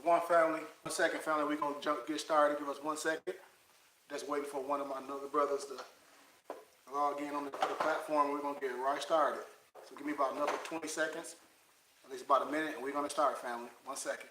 One family, 1 second family, we're going to get started. Give us 1 second. Just waiting for one of my other brothers to log in on the platform. We're going to get right started. So give me about another 20 seconds, at least about a minute, and we're going to start, family. 1 second.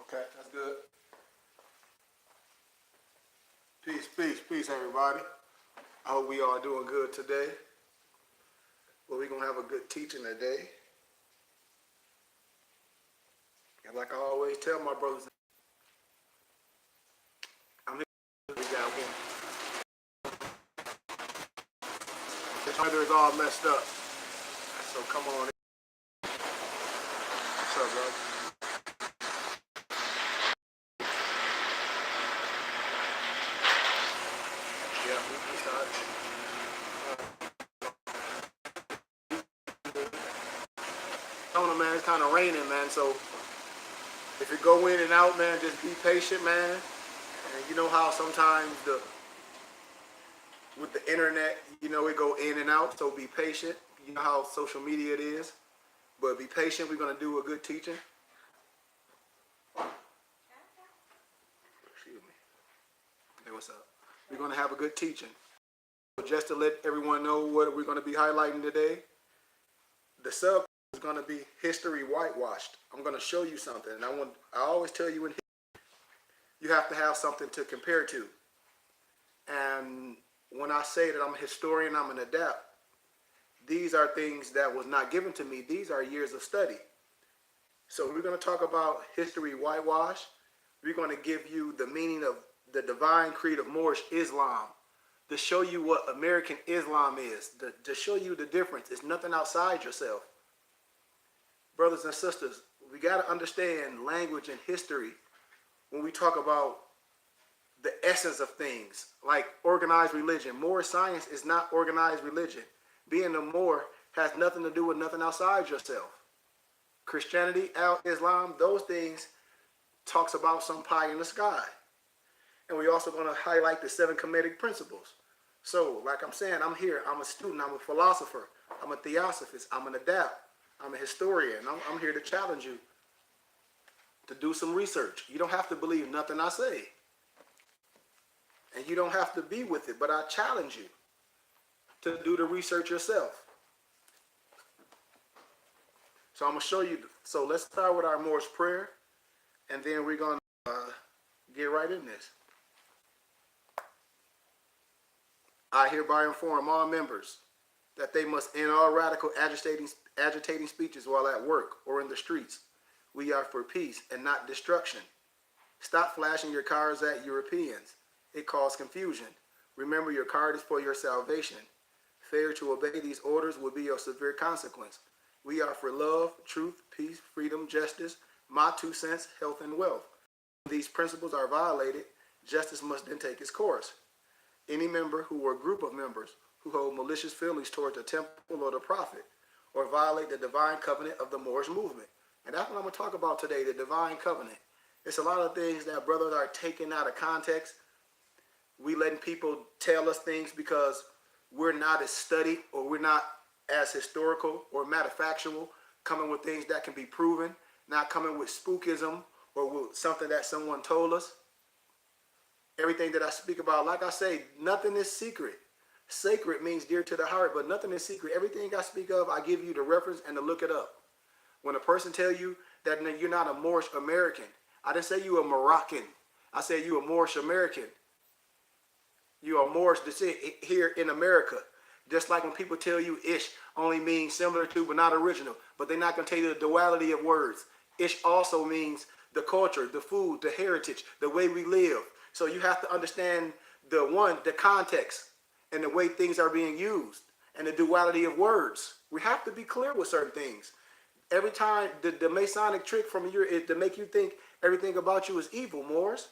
Okay, that's good. Peace, peace, peace, everybody. I hope we all doing good today. Well, we're going to have a good teaching today. And like I always tell my brothers, I'm here. We got one. This weather is all messed up. So come on in. What's up, brother? Yeah, we started. Man, it's kind of raining, man, so if you go in and out, man, just be patient, man. And you know how sometimes with the internet, you know, it go in and out, so be patient. You know how social media it is, but be patient. We're going to do a good teaching. Excuse me. Hey, what's up? We're going to have a good teaching. Just to let everyone know what we're going to be highlighting today, the sub is going to be history whitewashed. I'm going to show you something, and I always tell you in history, you have to have something to compare to. And when I say that I'm a historian, I'm an adept, these are things that was not given to me. These are years of study. So we're going to talk about history whitewash. We're going to give you the meaning of the divine creed of Moorish Islam, to show you what American Islam is, to show you the difference. It's nothing outside yourself. Brothers and sisters, we got to understand language and history when we talk about the essence of things, like organized religion. Moorish science is not organized religion. Being a Moor has nothing to do with nothing outside yourself. Christianity, Islam, those things talks about some pie in the sky. And we're also going to highlight the 7 Kemetic principles. So, like I'm saying, I'm here. I'm a student. I'm a philosopher. I'm a theosophist. I'm an adept. I'm a historian. I'm here to challenge you to do some research. You don't have to believe nothing I say. And you don't have to be with it, but I challenge you to do the research yourself. So I'm going to show you. So let's start with our Moorish prayer, and then we're going to get right in this. I hereby inform all members that they must end all radical agitating speeches while at work or in the streets. We are for peace and not destruction. Stop flashing your cards at Europeans. It causes confusion. Remember, your card is for your salvation. Failure to obey these orders will be of severe consequence. We are for love, truth, peace, freedom, justice, my 2 cents, health, and wealth. When these principles are violated, justice must then take its course. Any member or group of members who hold malicious feelings towards the temple or the prophet, or violate the divine covenant of the Moorish movement. And that's what I'm going to talk about today, the divine covenant. It's a lot of things that brothers are taking out of context. We letting people tell us things because we're not as studied, or we're not as historical or manufactual, coming with things that can be proven, not coming with spookism or with something that someone told us. Everything that I speak about, like I say, nothing is secret. Sacred means dear to the heart, but nothing is secret. Everything I speak of, I give you the reference and to look it up. When a person tell you that you're not a Moorish American, I didn't say you a Moroccan. I said you a Moorish American. You are Moorish descent here in America. Just like when people tell you ish only means similar to but not original, but they're not going to tell you the duality of words. Ish also means the culture, the food, the heritage, the way we live. So you have to understand the context and the way things are being used. and the duality of words. We have to be clear with certain things. Every time the Masonic trick from you is to make you think everything about you is evil, Moors.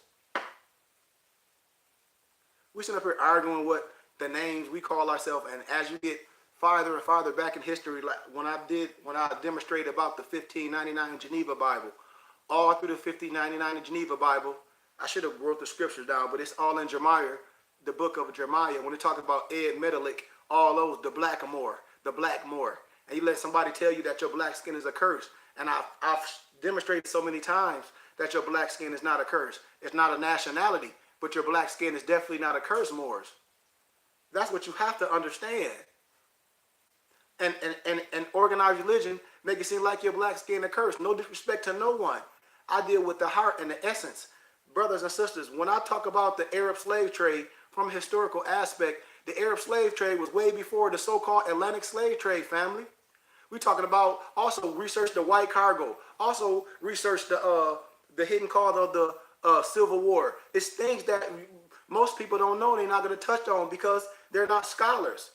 We sit up here arguing what the names we call ourselves, and as you get farther and farther back in history, like when I demonstrated about the 1599 Geneva Bible, all through the 1599 Geneva Bible, I should have wrote the scriptures down, but it's all in Jeremiah, the book of Jeremiah. When they talk about Ed Menelik, all those, the black Moor, and you let somebody tell you that your black skin is a curse, and I've demonstrated so many times that your black skin is not a curse. It's not a nationality, but your black skin is definitely not a curse, Moors. That's what you have to understand. And organized religion make it seem like your black skin a curse. No disrespect to no one. I deal with the heart and the essence. Brothers and sisters, when I talk about the Arab slave trade from a historical aspect, the Arab slave trade was way before the so-called Atlantic slave trade, family. We're talking about also research the white cargo, also research the hidden cause of the Civil War. It's things that most people don't know, they're not going to touch on because they're not scholars.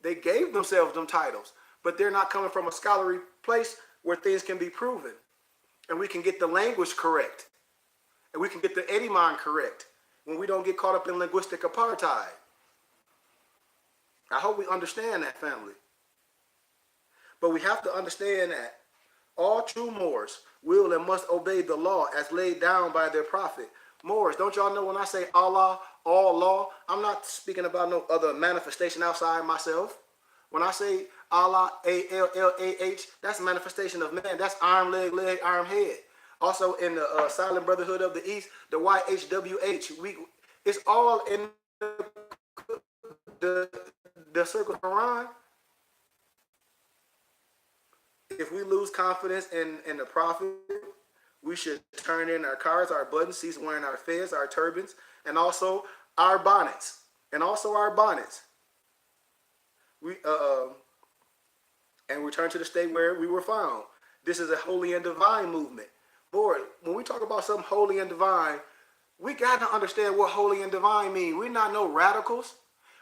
They gave themselves them titles, but they're not coming from a scholarly place where things can be proven. And we can get the language correct. And we can get the etymon correct when we don't get caught up in linguistic apartheid. I hope we understand that, family. But we have to understand that all true Moors will and must obey the law as laid down by their prophet. Moors, don't y'all know when I say Allah, all law, I'm not speaking about no other manifestation outside myself. When I say Allah, A-L-L-A-H, that's a manifestation of man. That's arm, leg, arm, head. Also in the Silent Brotherhood of the East, the YHWH, it's all in the circle of Quran. If we lose confidence in the prophet, we should turn in our cards, our buttons, cease wearing our fez, our turbans, and also our bonnets. And return to the state where we were found. This is a holy and divine movement. Boy, when we talk about something holy and divine, we got to understand what holy and divine mean. We're not no radicals.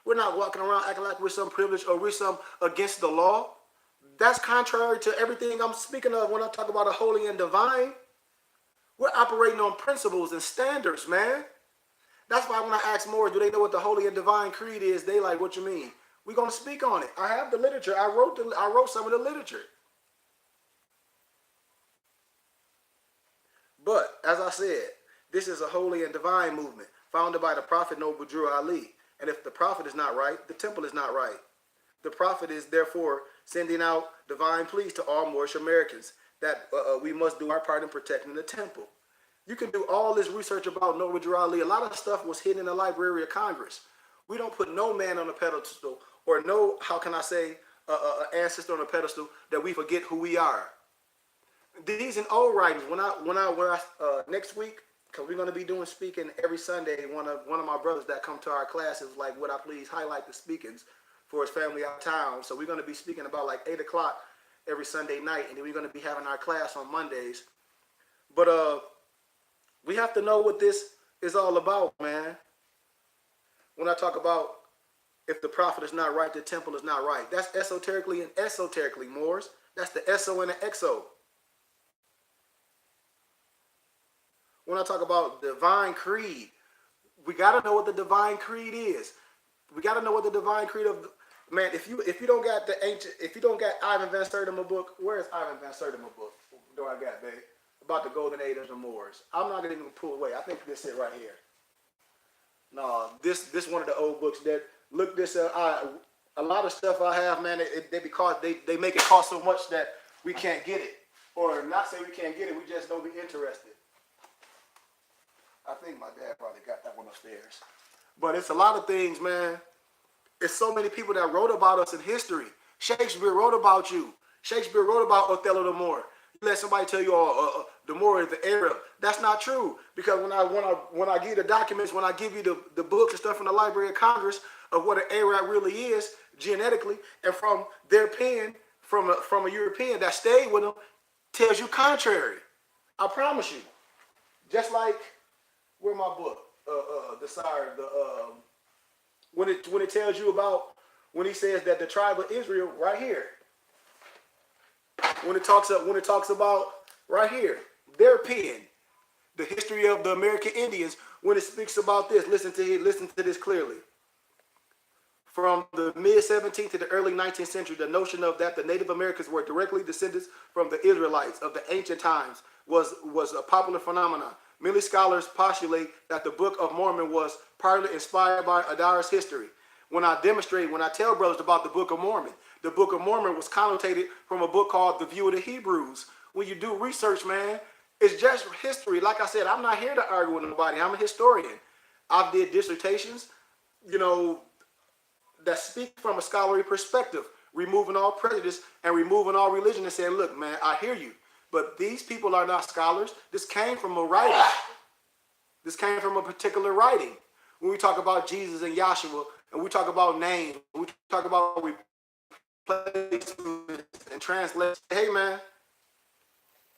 We're not walking around acting like we're some privileged or we're some against the law. That's contrary to everything I'm speaking of when I talk about a holy and divine. We're operating on principles and standards, man. That's why when I ask more, do they know what the holy and divine creed is? They like, what you mean? We're going to speak on it. I have the literature. I wrote some of the literature. But, as I said, this is a holy and divine movement founded by the prophet Noble Drew Ali. And if the prophet is not right, the temple is not right. The prophet is therefore sending out divine pleas to all Moorish Americans that we must do our part in protecting the temple. You can do all this research about Noble Drew Ali. A lot of stuff was hidden in the Library of Congress. We don't put no man on a pedestal or no, how can I say, ancestor on a pedestal that we forget who we are. These and old writings. When I next week, because we're going to be doing speaking every Sunday. One of my brothers that come to our classes like, would I please highlight the speakings for his family out of town? So we're going to be speaking about like 8 o'clock every Sunday night, and then we're going to be having our class on Mondays. But we have to know what this is all about, man. When I talk about if the prophet is not right, the temple is not right. That's esoterically and esoterically, Moors. That's the SO and the XO. When I talk about divine creed, we got to know what the divine creed is. We got to know what the divine creed of, man, if you don't got the ancient, if you don't got Ivan Van Sertima book, where's Ivan Van Sertima book? Do I got, babe? About the golden age of the Moors. I'm not going to even pull away. I think this is right here. No, this one of the old books that, look this up. A lot of stuff I have, man, they make it cost so much that we can't get it. Or not say we can't get it, we just don't be interested. I think my dad probably got that one upstairs. But it's a lot of things, man. It's so many people that wrote about us in history. Shakespeare wrote about you. Shakespeare wrote about Othello the Moor. You let somebody tell you, the Moor is the Arab. That's not true. Because when I give you the documents, when I give you the books and stuff from the Library of Congress of what an Arab really is genetically, and from their pen, from a European that stayed with them, tells you contrary. I promise you. Just like, where my book? When it tells you about when he says that the tribe of Israel, right here, when it talks about right here, their pen, the history of the American Indians, when it speaks about this, listen to this clearly. From the mid-17th to the early 19th century, the notion of that the Native Americans were directly descendants from the Israelites of the ancient times was a popular phenomenon. Many scholars postulate that the Book of Mormon was partly inspired by Adara's history. When I tell brothers about the Book of Mormon was connotated from a book called The View of the Hebrews. When you do research, man, it's just history. Like I said, I'm not here to argue with nobody. I'm a historian. I've did dissertations, that speak from a scholarly perspective, removing all prejudice and removing all religion and saying, look, man, I hear you, but these people are not scholars. This came from a writing. This came from a particular writing. When we talk about Jesus and Yahshua, and we talk about names, we talk about replacements and translations, hey, man,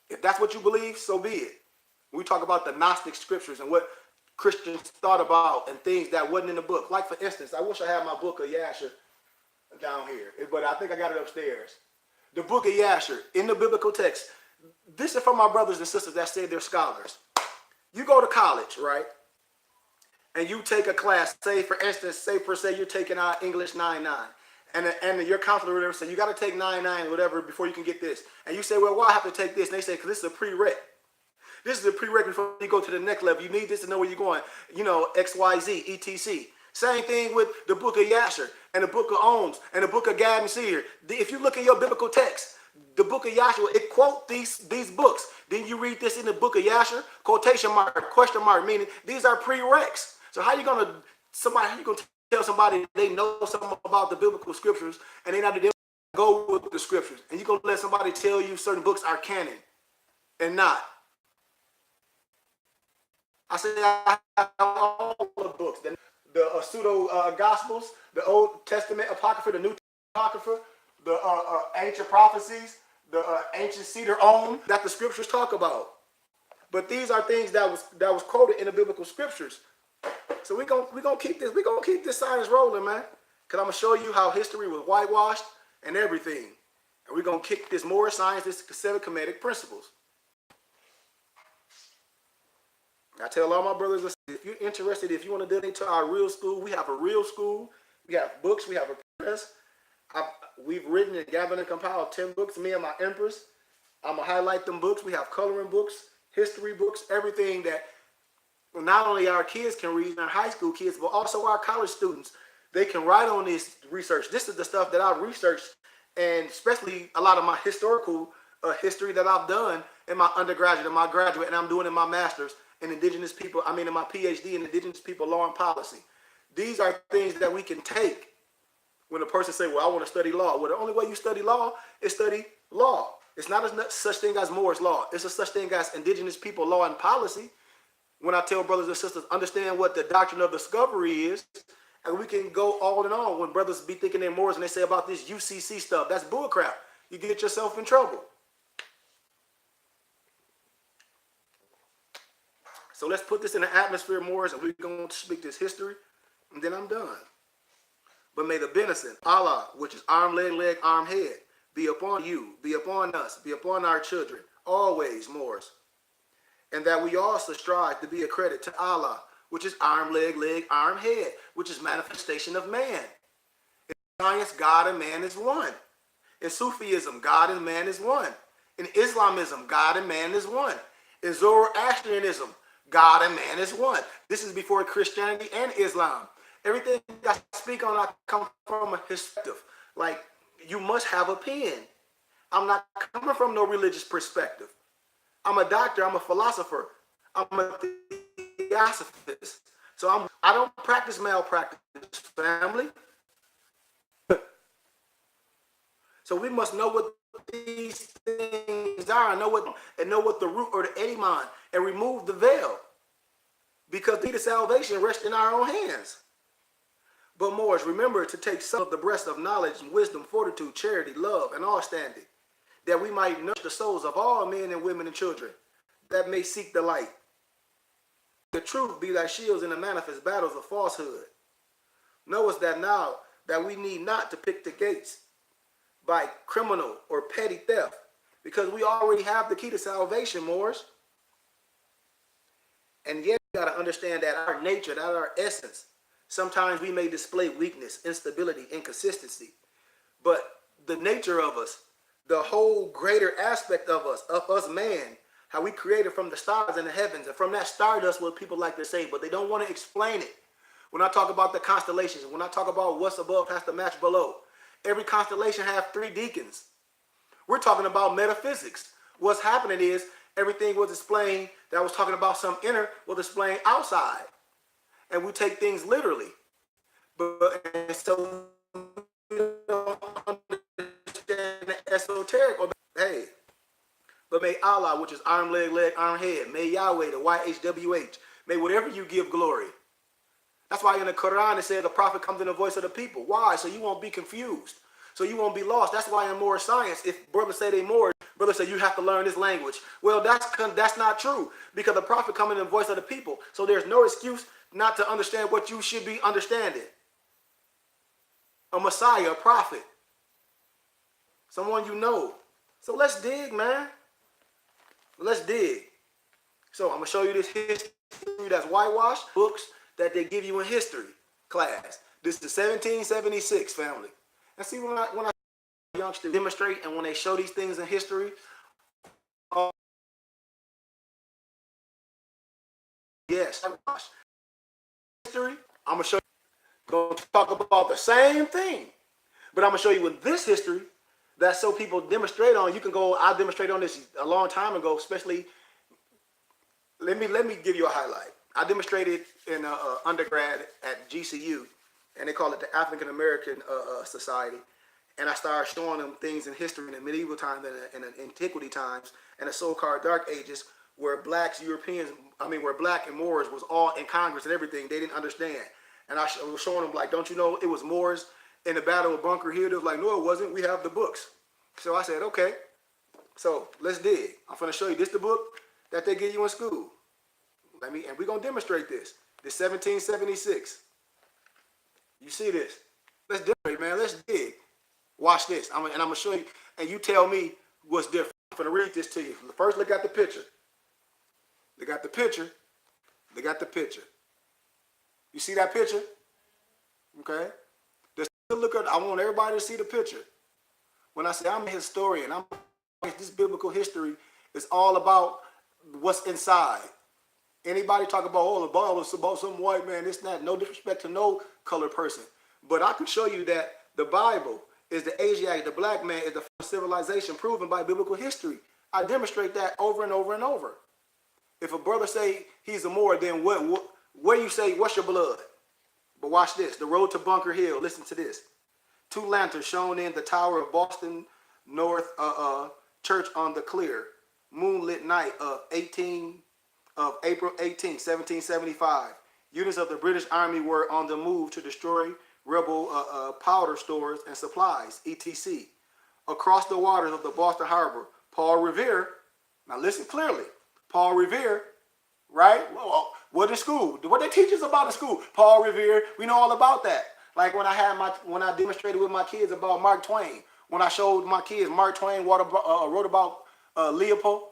if that's what you believe, so be it. When we talk about the Gnostic scriptures and what Christians thought about and things that wasn't in the book. Like, for instance, I wish I had my book of Yasher down here, but I think I got it upstairs. The book of Yasher, in the biblical text, this is for my brothers and sisters that say they're scholars. You go to college, right? And you take a class, say, for instance, say you're taking out English 9-9. And your counselor or whatever said, you got to take 9-9, whatever, before you can get this. And you say, well, why I have to take this? And they say, because this is a prereq. This is a prerequisite before you go to the next level. You need this to know where you're going. X, Y, Z, etc. Same thing with the book of Yasher and the book of Ohms and the book of Gad and Seer. If you look in your biblical text, the book of Yahshua, it quotes these books. Then you read this in the book of Yasher, quotation mark, question mark, meaning these are prereqs. So how you gonna tell somebody they know something about the biblical scriptures and they not go with the scriptures? And you're gonna let somebody tell you certain books are canon and not? I said I have all the books, the pseudo gospels, the Old Testament apocrypha, the New apocrypha, the ancient prophecies, the ancient cedar Om that the scriptures talk about. But these are things that was quoted in the biblical scriptures. So we're gonna keep this science rolling, man. Cause I'm gonna show you how history was whitewashed and everything, and we're gonna kick this Moorish science, this 7 Kemetic principles. I tell all my brothers, if you're interested, if you want to donate to our real school, we have a real school. We have books. We have a press. We've written and gathered and compiled 10 books, me and my empress. I'm going to highlight them books. We have coloring books, history books, everything that not only our kids can read, our high school kids, but also our college students. They can write on this research. This is the stuff that I've researched, and especially a lot of my historical history that I've done in my undergraduate and my graduate, and I'm doing in my master's. In Indigenous people, in my PhD in Indigenous people law and policy. These are things that we can take when a person say, well, I want to study law. Well, the only way you study law is study law. It's not such thing as Moorish law. It's a such thing as Indigenous people law and policy. When I tell brothers and sisters, understand what the doctrine of discovery is, and we can go on and on. When brothers be thinking they're Moors and they say about this UCC stuff, that's bullcrap. You get yourself in trouble. So let's put this in the atmosphere, Moors, and we're going to speak this history, and then I'm done. But may the benison, Allah, which is arm, leg, arm, head, be upon you, be upon us, be upon our children, always, Moors. And that we also strive to be a credit to Allah, which is arm, leg, arm, head, which is manifestation of man. In science, God and man is one. In Sufism, God and man is one. In Islamism, God and man is one. In Zoroastrianism, God and man is one. This is before Christianity and Islam. Everything I speak on, I come from a perspective. Like, you must have a pen. I'm not coming from no religious perspective. I'm a doctor. I'm a philosopher. I'm a theosophist. So I don't practice malpractice, family. So we must know what these things are, know what the root or the edimon, and remove the veil, because the salvation rests in our own hands. But Moors, remember to take some of the breast of knowledge and wisdom, fortitude, charity, love, and all standing, that we might nourish the souls of all men and women and children that may seek the light. The truth be thy shields in the manifest battles of falsehood. Know us that now that we need not to pick the gates by criminal or petty theft, because we already have the key to salvation, Moors. And yet we got to understand that our nature, that our essence, sometimes we may display weakness, instability, inconsistency. But the nature of us, the whole greater aspect of us man, how we created from the stars in the heavens, and from that stardust, what people like to say, but they don't want to explain it. When I talk about the constellations, when I talk about what's above has to match below, every constellation has 3 deacons. We're talking about metaphysics. What's happening is everything was displaying that was talking about some inner was displaying outside. And we take things literally. And so we don't understand the esoteric. Hey, but may Allah, which is arm, leg, arm, head, may Yahweh, the YHWH, may whatever you give glory. That's why in the Quran it says the prophet comes in the voice of the people. Why? So you won't be confused. So you won't be lost. That's why in Moorish science, if brothers say they Moorish, brothers say you have to learn this language. Well, that's not true, because the prophet comes in the voice of the people. So there's no excuse not to understand what you should be understanding. A Messiah, a prophet, someone you know. So let's dig, man. Let's dig. So I'm going to show you this history that's whitewashed, books that they give you in history class. This is 1776, family. And see, when I youngsters demonstrate and when they show these things in history, yes, history, I'm going to show you, going to talk about the same thing. But I'm going to show you with this history that so people demonstrate on. You can go, I demonstrated on this a long time ago, especially, let me give you a highlight. I demonstrated in undergrad at GCU, and they call it the African American Society. And I started showing them things in history in the medieval times and the antiquity times and the so-called dark ages, where blacks, Europeans, where black and Moors was all in Congress and everything. They didn't understand. And I was showing them, like, don't you know it was Moors in the Battle of Bunker Hill? They was like, no, it wasn't. We have the books. So I said, okay. So let's dig. I'm going to show you this, the book that they give you in school. And we're going to demonstrate this. This 1776. You see this? Let's demonstrate, man. Let's dig. Watch this. And I'm going to show you, and you tell me what's different. I'm going to read this to you. First, look at the picture. Look at the picture. Look at the picture. You see that picture? Okay? Just look at. I want everybody to see the picture. When I say I'm a historian, this biblical history is all about what's inside. Anybody talk about, oh, the Bible is about some white man, it's not, no disrespect to no colored person. But I can show you that the Bible is the Asiatic, the black man is the first civilization proven by biblical history. I demonstrate that over and over and over. If a brother say he's a Moor, then what you say, what's your blood? But watch this, the road to Bunker Hill, listen to this. 2 lanterns shown in the tower of Boston North Church on the clear, moonlit night of April 18, 1775. Units of the British Army were on the move to destroy rebel powder stores and supplies, etc. Across the waters of the Boston Harbor, Paul Revere, now listen clearly, Paul Revere, right? Well, what in school? What they teach us about in school? Paul Revere, we know all about that. Like when I demonstrated with my kids about Mark Twain, when I showed my kids Mark Twain wrote about Leopold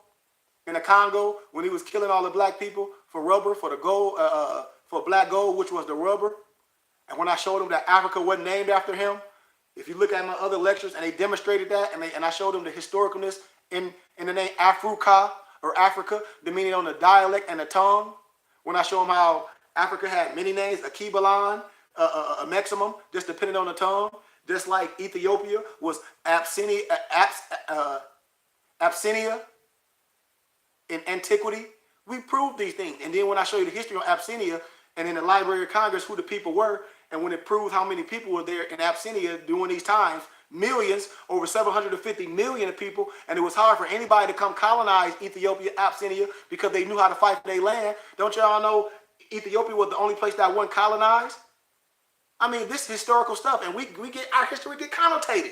in the Congo when he was killing all the black people for rubber, for the gold, for black gold, which was the rubber. And when I showed them that Africa wasn't named after him, if you look at my other lectures, and they demonstrated that, and I showed them the historicalness in the name Africa, or Africa, the meaning on the dialect and the tongue. When I show them how Africa had many names, a Kibalan, a maximum, just depending on the tongue, just like Ethiopia was Abyssinia in antiquity. We proved these things. And then when I show you the history of Abyssinia and in the Library of Congress who the people were, and when it proved how many people were there in Abyssinia during these times, millions, over 750 million people, and it was hard for anybody to come colonize Ethiopia, Abyssinia, because they knew how to fight for their land. Don't y'all know Ethiopia was the only place that wasn't colonized? I mean, this is historical stuff, and we get our history get connotated.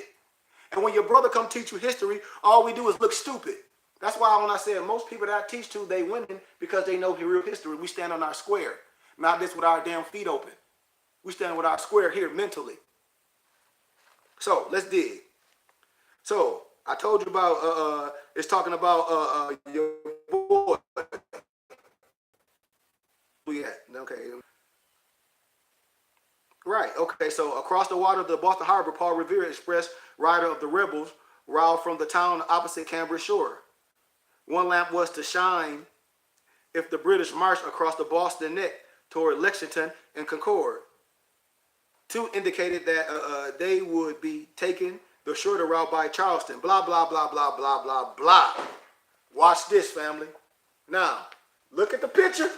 And when your brother come teach you history, all we do is look stupid. That's why when I said most people that I teach to, they winning because they know real history. We stand on our square, not this with our damn feet open. We stand with our square here mentally. So let's dig. So I told you about it's talking about your boy. Okay. Right. Okay. So across the water of the Boston Harbor, Paul Revere expressed rider of the rebels, riled from the town opposite Cambridge shore. One lamp was to shine if the British marched across the Boston Neck toward Lexington and Concord. Two indicated that they would be taking the shorter route by Charleston. Blah, blah, blah, blah, blah, blah, blah. Watch this, family. Now, look at the picture.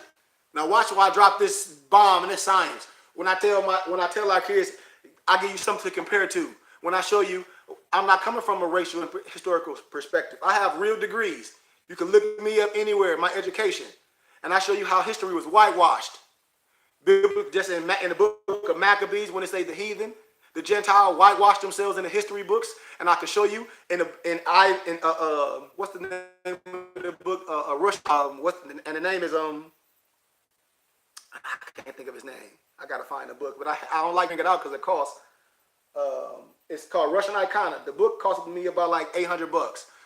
Now watch why I drop this bomb and this science. When I tell our kids, I give you something to compare to. When I show you, I'm not coming from a racial and historical perspective. I have real degrees. You can look me up anywhere, my education. And I show you how history was whitewashed. Just in the book of Maccabees, when they say the heathen, the Gentile whitewashed themselves in the history books, and I can show you what's the name of the book? Rush. And the name is I can't think of his name. I gotta find the book, but I don't like bringing it out because it costs. It's called Russian Icona. The book cost me about like $800,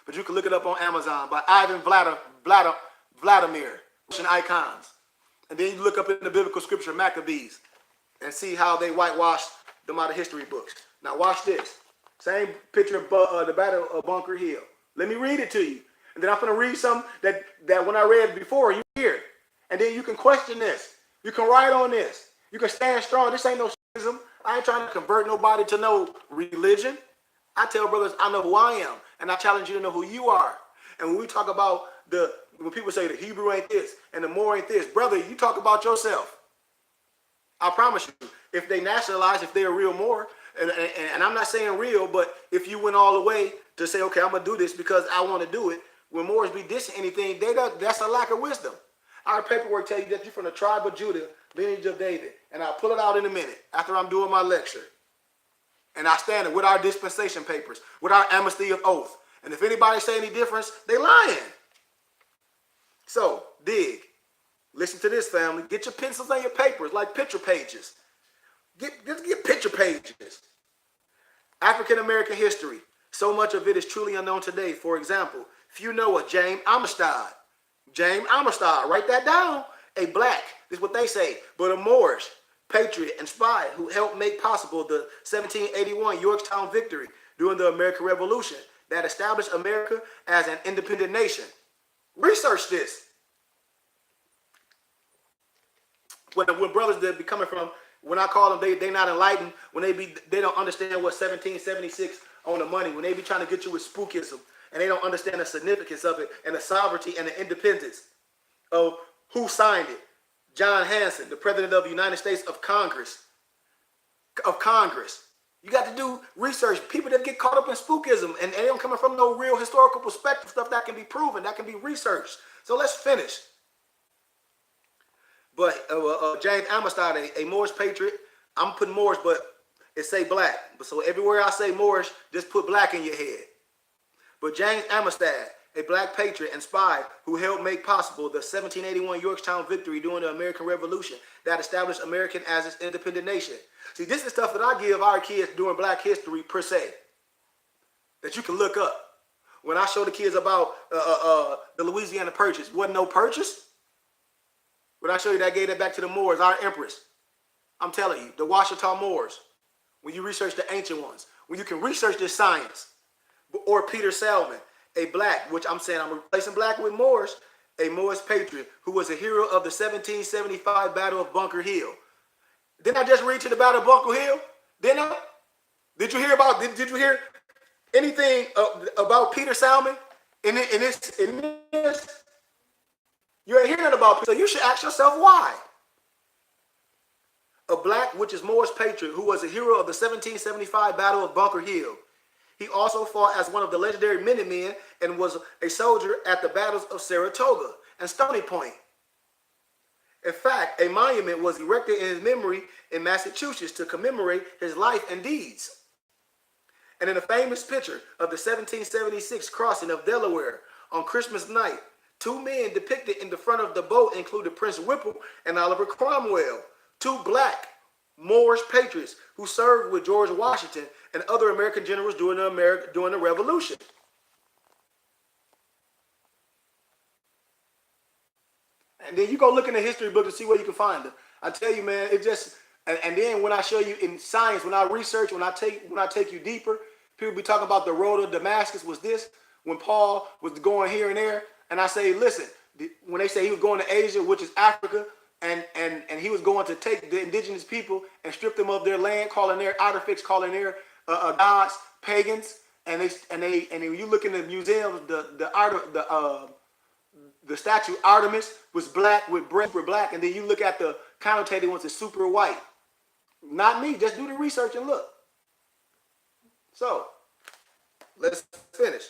but you can look it up on Amazon by Ivan Vladimir. Russian icons. And then you look up in the biblical scripture Maccabees and see how they whitewashed them out of history books. Now watch this. Same picture of the Battle of Bunker Hill. Let me read it to you. And then I'm going to read something that when I read before, you hear. And then you can question this. You can write on this. You can stand strong. This ain't no schism. I ain't trying to convert nobody to no religion. I tell brothers, I know who I am. And I challenge you to know who you are. And when we talk about when people say the Hebrew ain't this and the Moor ain't this, brother, you talk about yourself. I promise you, if they nationalize, if they're real Moor, and I'm not saying real, but if you went all the way to say, okay, I'm going to do this because I want to do it, when Moors be dissing anything, that's a lack of wisdom. Our paperwork tell you that you're from the tribe of Judah, lineage of David, and I'll pull it out in a minute after I'm doing my lecture. And I stand it with our dispensation papers, with our amnesty of oath. And if anybody say any difference, they lying. So, dig. Listen to this, family. Get your pencils and your papers, like picture pages. Get picture pages. African American history. So much of it is truly unknown today. For example, few know of James Amistad. James Amistad, write that down. A black, this is what they say, but a Moorish patriot and spy who helped make possible the 1781 Yorktown victory during the American Revolution that established America as an independent nation. Research this. When brothers that be coming from, when I call them, they not enlightened. When they don't understand what 1776 on the money. When they be trying to get you with spookism, and they don't understand the significance of it and the sovereignty and the independence of who signed it. John Hanson, the president of the United States of Congress. You got to do research. People that get caught up in spookism and they don't come from no real historical perspective, stuff that can be proven, that can be researched. So let's finish. But James Amistad, a Moorish patriot, I'm putting Moorish, but it say black. So everywhere I say Moorish, just put black in your head. But James Amistad, a black patriot and spy who helped make possible the 1781 Yorktown victory during the American Revolution that established America as its independent nation. See, this is stuff that I give our kids during black history per se, that you can look up. When I show the kids about the Louisiana Purchase, wasn't no purchase. When I show you that, I gave that back to the Moors, our empress. I'm telling you, the Washita Moors. When you research the ancient ones, when you can research this science, or Peter Salmon, a black, which I'm saying I'm replacing black with Moorish, a Moorish patriot who was a hero of the 1775 Battle of Bunker Hill. Didn't I just read to the Battle of Bunker Hill? Didn't I? Did you hear anything about Peter Salmon in this? You ain't hearing nothing about Peter, so you should ask yourself why. A black, which is Moorish patriot, who was a hero of the 1775 Battle of Bunker Hill. He also fought as one of the legendary Minutemen and was a soldier at the battles of Saratoga and Stony Point. In fact, a monument was erected in his memory in Massachusetts to commemorate his life and deeds. And in a famous picture of the 1776 crossing of Delaware on Christmas night, two men depicted in the front of the boat included Prince Whipple and Oliver Cromwell, two black Moorish patriots who served with George Washington and other American generals during the Revolution. And then you go look in the history book to see where you can find it. I tell you, man, it just and then when I show you in science, when I research, when I take you deeper, people be talking about the road of Damascus was this, when Paul was going here and there, and I say, listen, when they say he was going to Asia, which is Africa, and he was going to take the indigenous people and strip them of their land, calling their artifacts, calling their gods pagans, and when you look in the museums, the statue Artemis was black with super black, and then you look at the connotated ones, it's super white. Not me, just do the research and look. So, let's finish.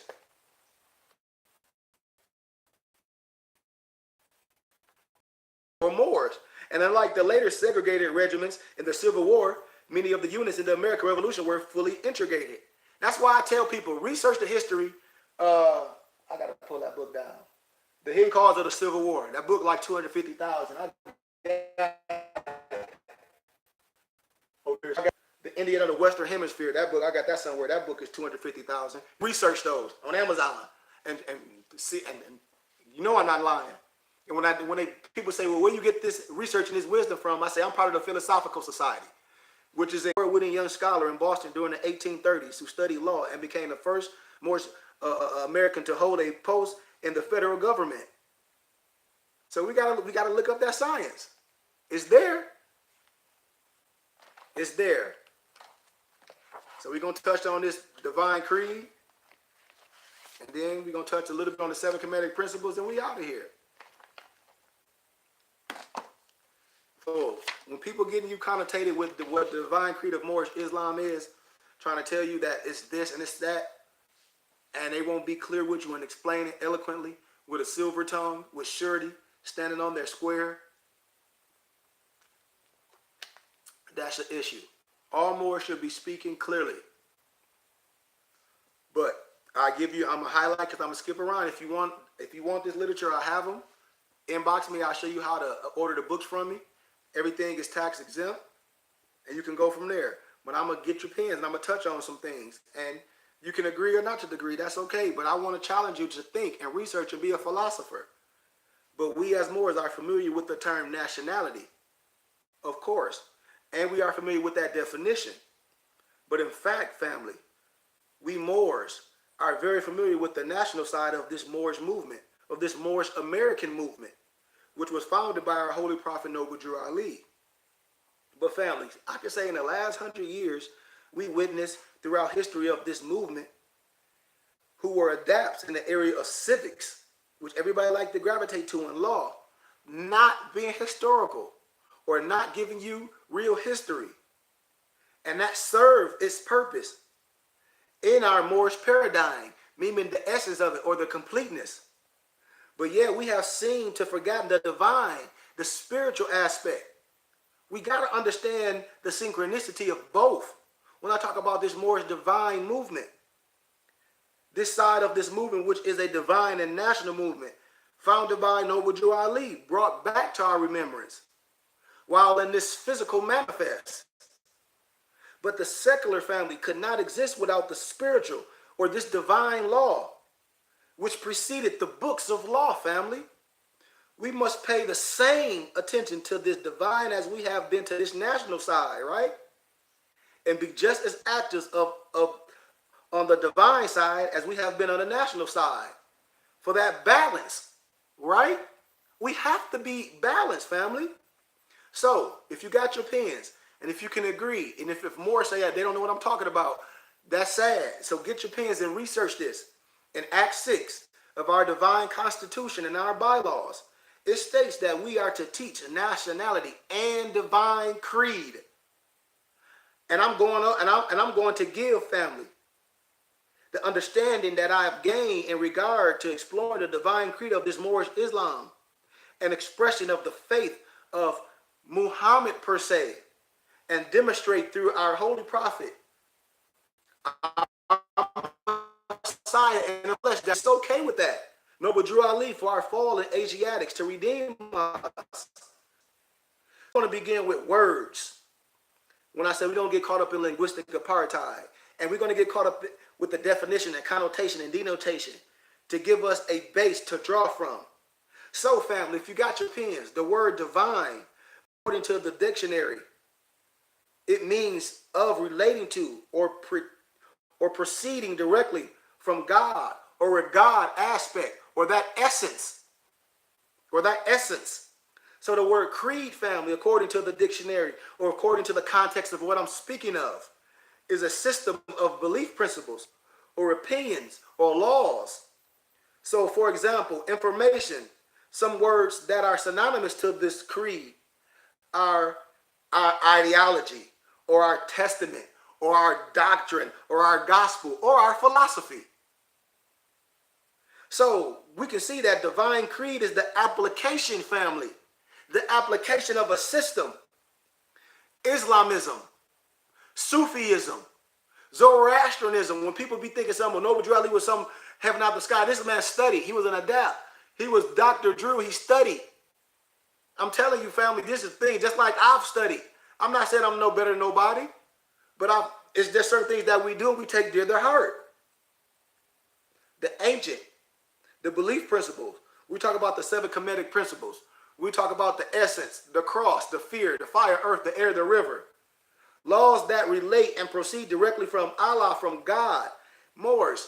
Or Moors, and unlike the later segregated regiments in the Civil War, many of the units in the American Revolution were fully integrated. That's why I tell people, research the history. I gotta pull that book down. The Hidden Cause of the Civil War. That book like 250,000. I got the Indian of the Western Hemisphere. That book, I got that somewhere. That book is 250,000. Research those on Amazon and see, and you know I'm not lying. And when people say, well, where you get this research and this wisdom from? I say I'm part of the Philosophical Society, which is a award-winning young scholar in Boston during the 1830s who studied law and became the first Moorish American to hold a post in the federal government. So we gotta look up that science. It's there. It's there. So we're gonna touch on this divine creed, and then we're gonna touch a little bit on the 7 Kemetic principles, and we out of here. So when people getting you connotated with what the divine creed of Moorish Islam is, trying to tell you that it's this and it's that, and they won't be clear with you and explain it eloquently with a silver tongue, with surety, standing on their square, that's the issue. All Moors should be speaking clearly. But I'm gonna highlight because I'm gonna skip around. If you want this literature, I have them. Inbox me. I'll show you how to order the books from me. Everything is tax exempt, and you can go from there. But I'm gonna get your pens and I'm gonna touch on some things, and you can agree or not to agree. That's okay. But I want to challenge you to think and research and be a philosopher. But we as Moors are familiar with the term nationality, of course, and we are familiar with that definition. But in fact, family, we Moors are very familiar with the national side of this Moorish movement, of this Moorish American movement, which was founded by our holy prophet Noble Drew Ali. But families, I can say in the last 100 years, we witnessed throughout history of this movement who were adepts in the area of civics, which everybody liked to gravitate to in law, not being historical or not giving you real history. And that served its purpose in our Moorish paradigm, meaning the essence of it or the completeness. But yet we have seemed to forgotten the divine, the spiritual aspect. We got to understand the synchronicity of both. When I talk about this Moorish divine movement, this side of this movement, which is a divine and national movement, founded by Noble Drew Ali, brought back to our remembrance, while in this physical manifest. But the secular family could not exist without the spiritual or this divine law, which preceded the books of law, family. We must pay the same attention to this divine as we have been to this national side, right? And be just as actors on the divine side as we have been on the national side. For that balance, right? We have to be balanced, family. So, if you got your pens, and if you can agree, and if more say they don't know what I'm talking about, that's sad. So get your pens and research this. In Act 6 of our divine constitution and our bylaws, it states that we are to teach nationality and divine creed. And I'm going to give family the understanding that I have gained in regard to exploring the divine creed of this Moorish Islam, an expression of the faith of Muhammad per se, and demonstrate through our holy prophet, our Messiah in the flesh. That's okay with that. Noble Drew Ali for our fallen Asiatics to redeem us. I'm going to begin with words. when I say we don't get caught up in linguistic apartheid, and we're going to get caught up with the definition and connotation and denotation to give us a base to draw from. So, family, if you got your pens, the word divine, according to the dictionary, it means of, relating to, or proceeding directly from God, or a God aspect, or that essence, So the word creed, family, according to the dictionary, or according to the context of what I'm speaking of, is a system of belief principles, or opinions, or laws. So, for example, information, some words that are synonymous to this creed are our ideology, or our testament, or our doctrine, or our gospel, or our philosophy. So we can see that divine creed is the application, family, the application of a system. Islamism, Sufism, Zoroastrianism. When people be thinking something, Noble Drew Ali was some heaven out the sky. This man studied. He was an adept. He was Dr. Drew. He studied. I'm telling you, family, this is thing. Just like I've studied. I'm not saying I'm no better than nobody, but it's just certain things that we do and we take dear to heart. The ancient, the belief principles. We talk about the 7 Kemetic principles. We talk about the essence, the cross, the fear, the fire, earth, the air, the river. Laws that relate and proceed directly from Allah, from God. Moorish.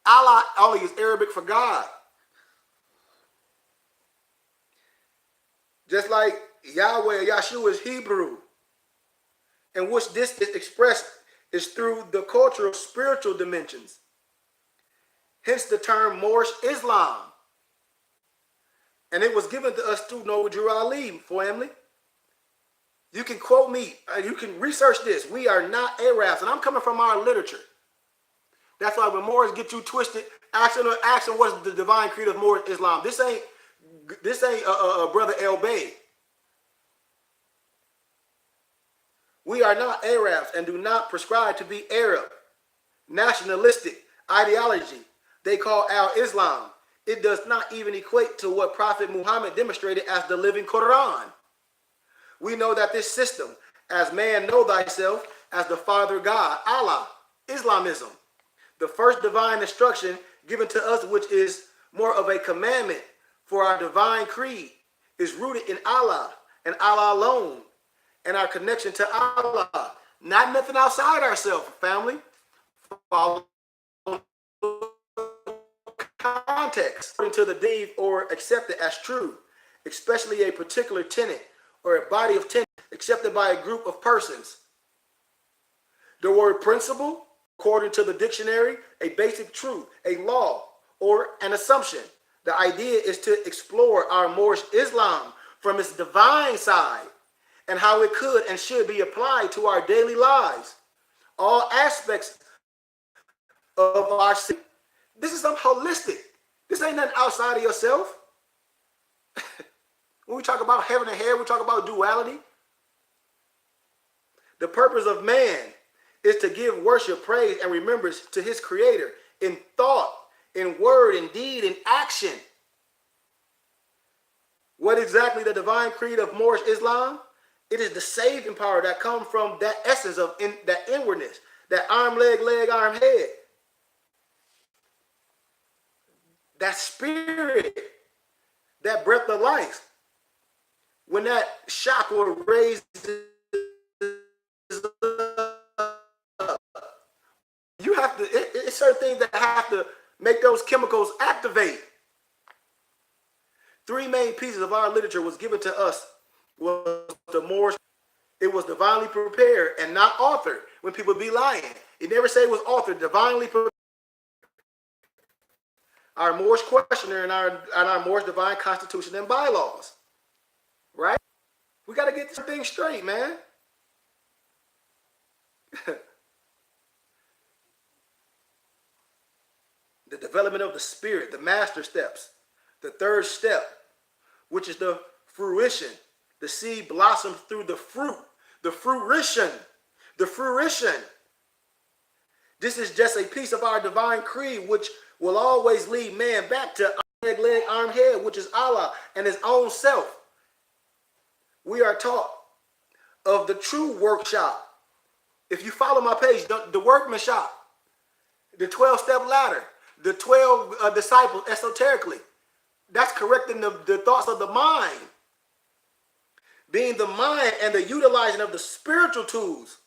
Allah only is Arabic for God. Just like Yahweh, Yahshua is Hebrew, in which this is expressed is through the cultural, spiritual dimensions. Hence the term Moorish Islam. And it was given to us through Noble Drew Ali, family. You can quote me, you can research this. We are not Arabs, and I'm coming from our literature. That's why when Moors get you twisted, asking what's the divine creed of Moorish Islam. This ain't Brother El Bay. We are not Arabs and do not prescribe to be Arab. Nationalistic ideology they call al-Islam. It does not even equate to what Prophet Muhammad demonstrated as the living Quran. We know that this system, as man know thyself, as the Father God, Allah, Islamism, the first divine instruction given to us, which is more of a commandment for our divine creed, is rooted in Allah and Allah alone, and our connection to Allah, not nothing outside ourselves, family. Follow context, according to the deed or accepted as true, especially a particular tenet or a body of tenets accepted by a group of persons. The word principle, according to the dictionary, a basic truth, a law, or an assumption. The idea is to explore our Moorish Islam from its divine side and how it could and should be applied to our daily lives. All aspects of our sin. This is something holistic. This ain't nothing outside of yourself. When we talk about heaven and hell, we talk about duality. The purpose of man is to give worship, praise, and remembrance to his creator in thought, in word, in deed, in action. What exactly the divine creed of Moorish Islam? It is the saving power that comes from that essence of that inwardness, that arm, leg, arm, head. That spirit, that breath of life. When that chakra raises up, you have to, it's certain things that have to make those chemicals activate. 3 main pieces of our literature was given to us was the Moorish. It was divinely prepared and not authored. When people be lying, it never say it was authored, divinely prepared. Our Moorish questionnaire and our Moorish divine constitution and bylaws. Right? We got to get this thing straight, man. The development of the spirit, the master steps. The third step, which is the fruition. The seed blossoms through the fruit. The fruition. The fruition. This is just a piece of our divine creed, which will always lead man back to leg, arm, head, which is Allah and his own self. We are taught of the true workshop If you follow my page, the workman shop, the 12-step ladder, the 12 disciples esoterically, that's correcting the thoughts of the mind. Being the mind and the utilizing of the spiritual tools,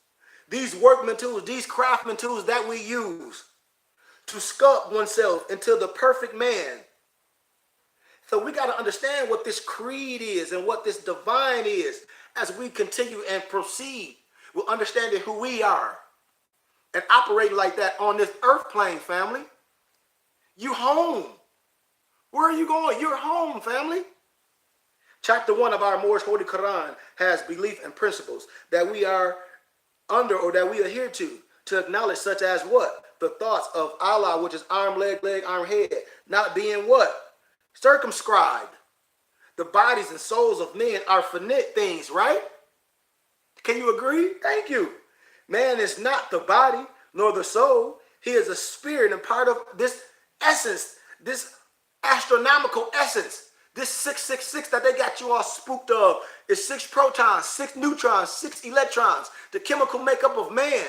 these workman tools, these craftsman tools that we use to sculpt oneself into the perfect man. So we got to understand what this creed is and what this divine is as we continue and proceed with understanding who we are and operating like that on this earth plane, family. You home. Where are you going? You're home, family. Chapter 1 of our Moorish Holy Quran has belief and principles that we are under or that we adhere to acknowledge, such as what? The thoughts of Allah, which is arm, leg, arm, head, not being what? Circumscribed. The bodies and souls of men are finite things, right? Can you agree? Thank you. Man is not the body nor the soul. He is a spirit and part of this essence, this astronomical essence. This 666 that they got you all spooked of is 6 protons, 6 neutrons, 6 electrons, the chemical makeup of man.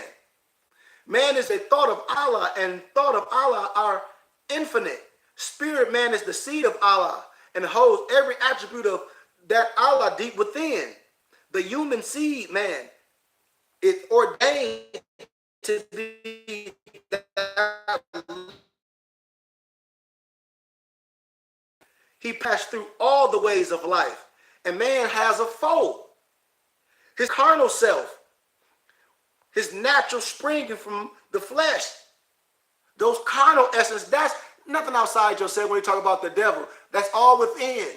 Man is a thought of Allah, and thought of Allah are infinite. Spirit man is the seed of Allah and holds every attribute of that Allah deep within. The human seed man is ordained to be that. He passed through all the ways of life, and man has a foe. His carnal self, his natural springing from the flesh, those carnal essence, that's nothing outside yourself when you talk about the devil. That's all within.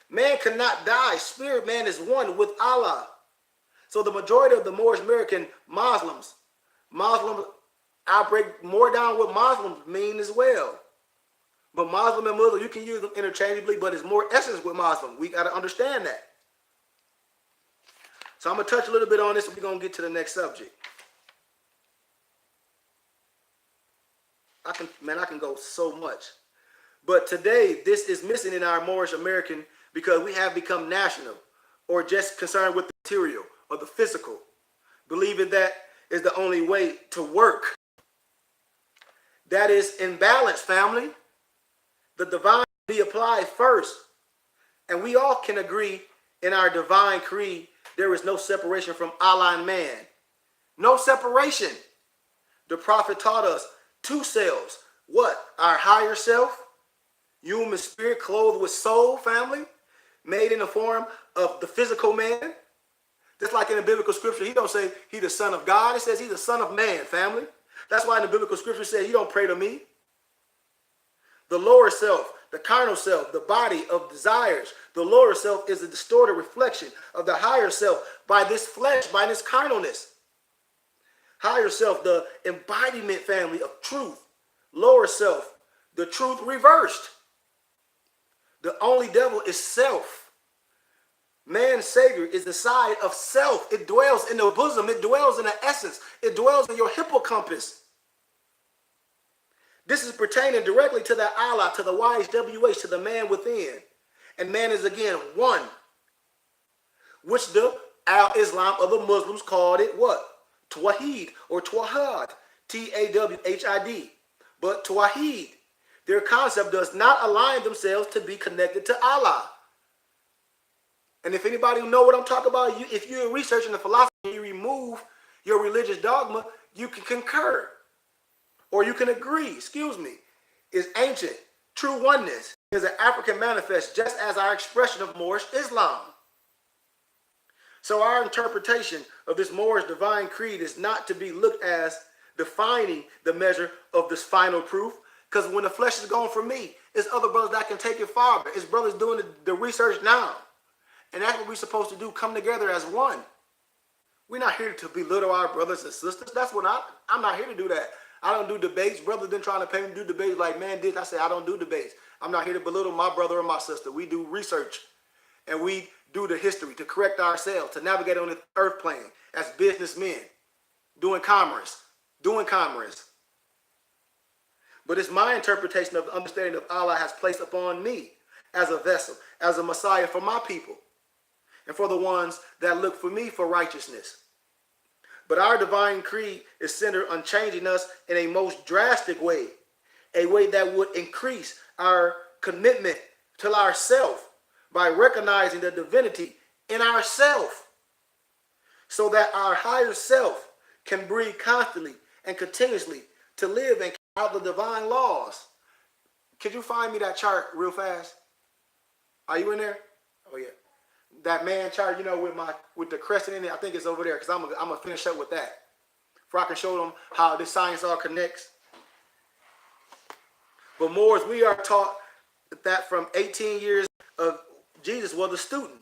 Man cannot die. Spirit man is one with Allah. So the majority of the Moorish American Muslims, I break more down what Muslims mean as well. But Muslim and Muslim, you can use them interchangeably, but it's more essence with Muslim. We got to understand that. So I'm going to touch a little bit on this, and we're going to get to the next subject. I can go so much. But today, this is missing in our Moorish American because we have become national or just concerned with the material or the physical, believing that is the only way to work. That is imbalance, family. The divine be applied first. And we all can agree in our divine creed, there is no separation from Allah and man. No separation. The prophet taught us 2 selves. What? Our higher self, human spirit clothed with soul, family, made in the form of the physical man. Just like in the biblical scripture, he don't say he the son of God. It says he's the son of man, family. That's why in the biblical scripture it says he don't pray to me. The lower self, the carnal self, the body of desires. The lower self is a distorted reflection of the higher self by this flesh, by this carnalness. Higher self, the embodiment, family, of truth. Lower self, the truth reversed. The only devil is self. Man's savior is the side of self. It dwells in the bosom. It dwells in the essence. It dwells in your hippocampus. This is pertaining directly to the Allah, to the YHWH, to the man within. And man is again one, which the Al-Islam of the Muslims called it what? Tawheed or Tawhid, T-A-W-H-I-D. But Tawheed, their concept does not align themselves to be connected to Allah. And if anybody know what I'm talking about, if you're researching the philosophy and you remove your religious dogma, you can concur. Or you can agree, is ancient. True oneness is an African manifest, just as our expression of Moorish Islam. So our interpretation of this Moorish divine creed is not to be looked as defining the measure of this final proof, because when the flesh is gone from me, it's other brothers that can take it farther. It's brothers doing the research now. And that's what we're supposed to do, come together as one. We're not here to belittle our brothers and sisters. That's what I'm not here to do that. I don't do debates. Brothers been trying to pay me to do debates like man did. I say I don't do debates. I'm not here to belittle my brother or my sister. We do research and we do the history to correct ourselves, to navigate on the earth plane as businessmen, doing commerce. But it's my interpretation of the understanding of Allah has placed upon me as a vessel, as a Messiah for my people, and for the ones that look for me for righteousness. But our divine creed is centered on changing us in a most drastic way, a way that would increase our commitment to ourself by recognizing the divinity in ourself, so that our higher self can breathe constantly and continuously to live and carry out the divine laws. Could you find me that chart real fast? Are you in there? Oh yeah. That man chart, with the crescent in it, I think it's over there, because I'm gonna finish up with that. For I can show them how this science all connects. But Moors, we are taught that from 18 years of Jesus was a student.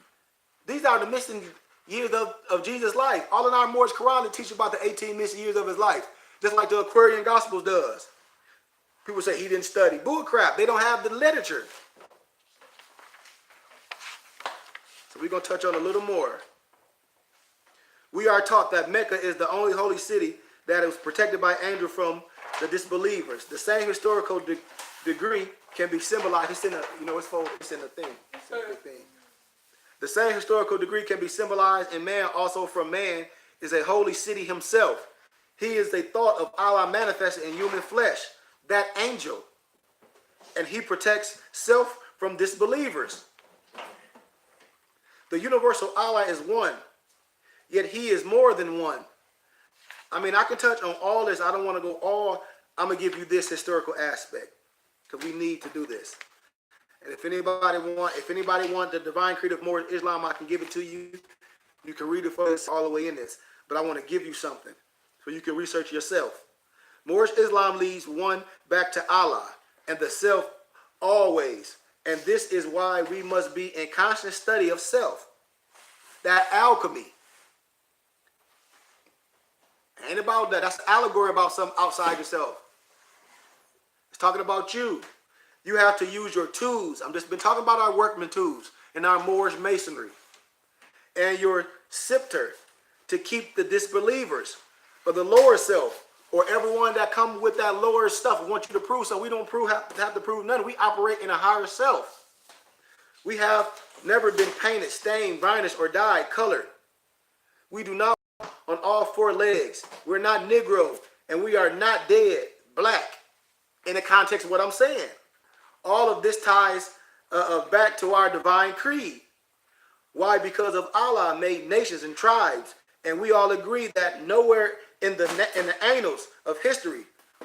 These are the missing years of Jesus' life. All in our Moorish Quran, they teach about the 18 missing years of his life, just like the Aquarian Gospels does. People say he didn't study. Bull crap. They don't have the literature. So we're going to touch on a little more. We are taught that Mecca is the only holy city that is protected by angels from the disbelievers. The same historical degree can be symbolized. It's in a, it's folded. It's in the thing. It's in the thing. The same historical degree can be symbolized in man also, from man is a holy city himself. He is a thought of Allah manifested in human flesh, that angel. And he protects self from disbelievers. The universal Allah is one, yet he is more than one. I mean, I can touch on all this. I don't want to go all. I'm going to give you this historical aspect, because we need to do this. And if anybody want the divine creed of Moorish Islam, I can give it to you. You can read it for us all the way in this. But I want to give you something so you can research yourself. Moorish Islam leads one back to Allah and the self always. And this is why we must be in constant study of self. That alchemy. Ain't about that. That's an allegory about something outside yourself. It's talking about you. You have to use your tools. I've just been talking about our workman tools and our Moorish masonry. And your scepter to keep the disbelievers, or the lower self, or everyone that comes with that lower stuff. We want you to prove something. We don't have to prove nothing. We operate in a higher self. We have never been painted, stained, varnished, or dyed, colored. We do not walk on all four legs. We're not Negro, and we are not dead, black, in the context of what I'm saying. All of this ties back to our divine creed. Why? Because of Allah made nations and tribes, and we all agree that nowhere in the annals of history,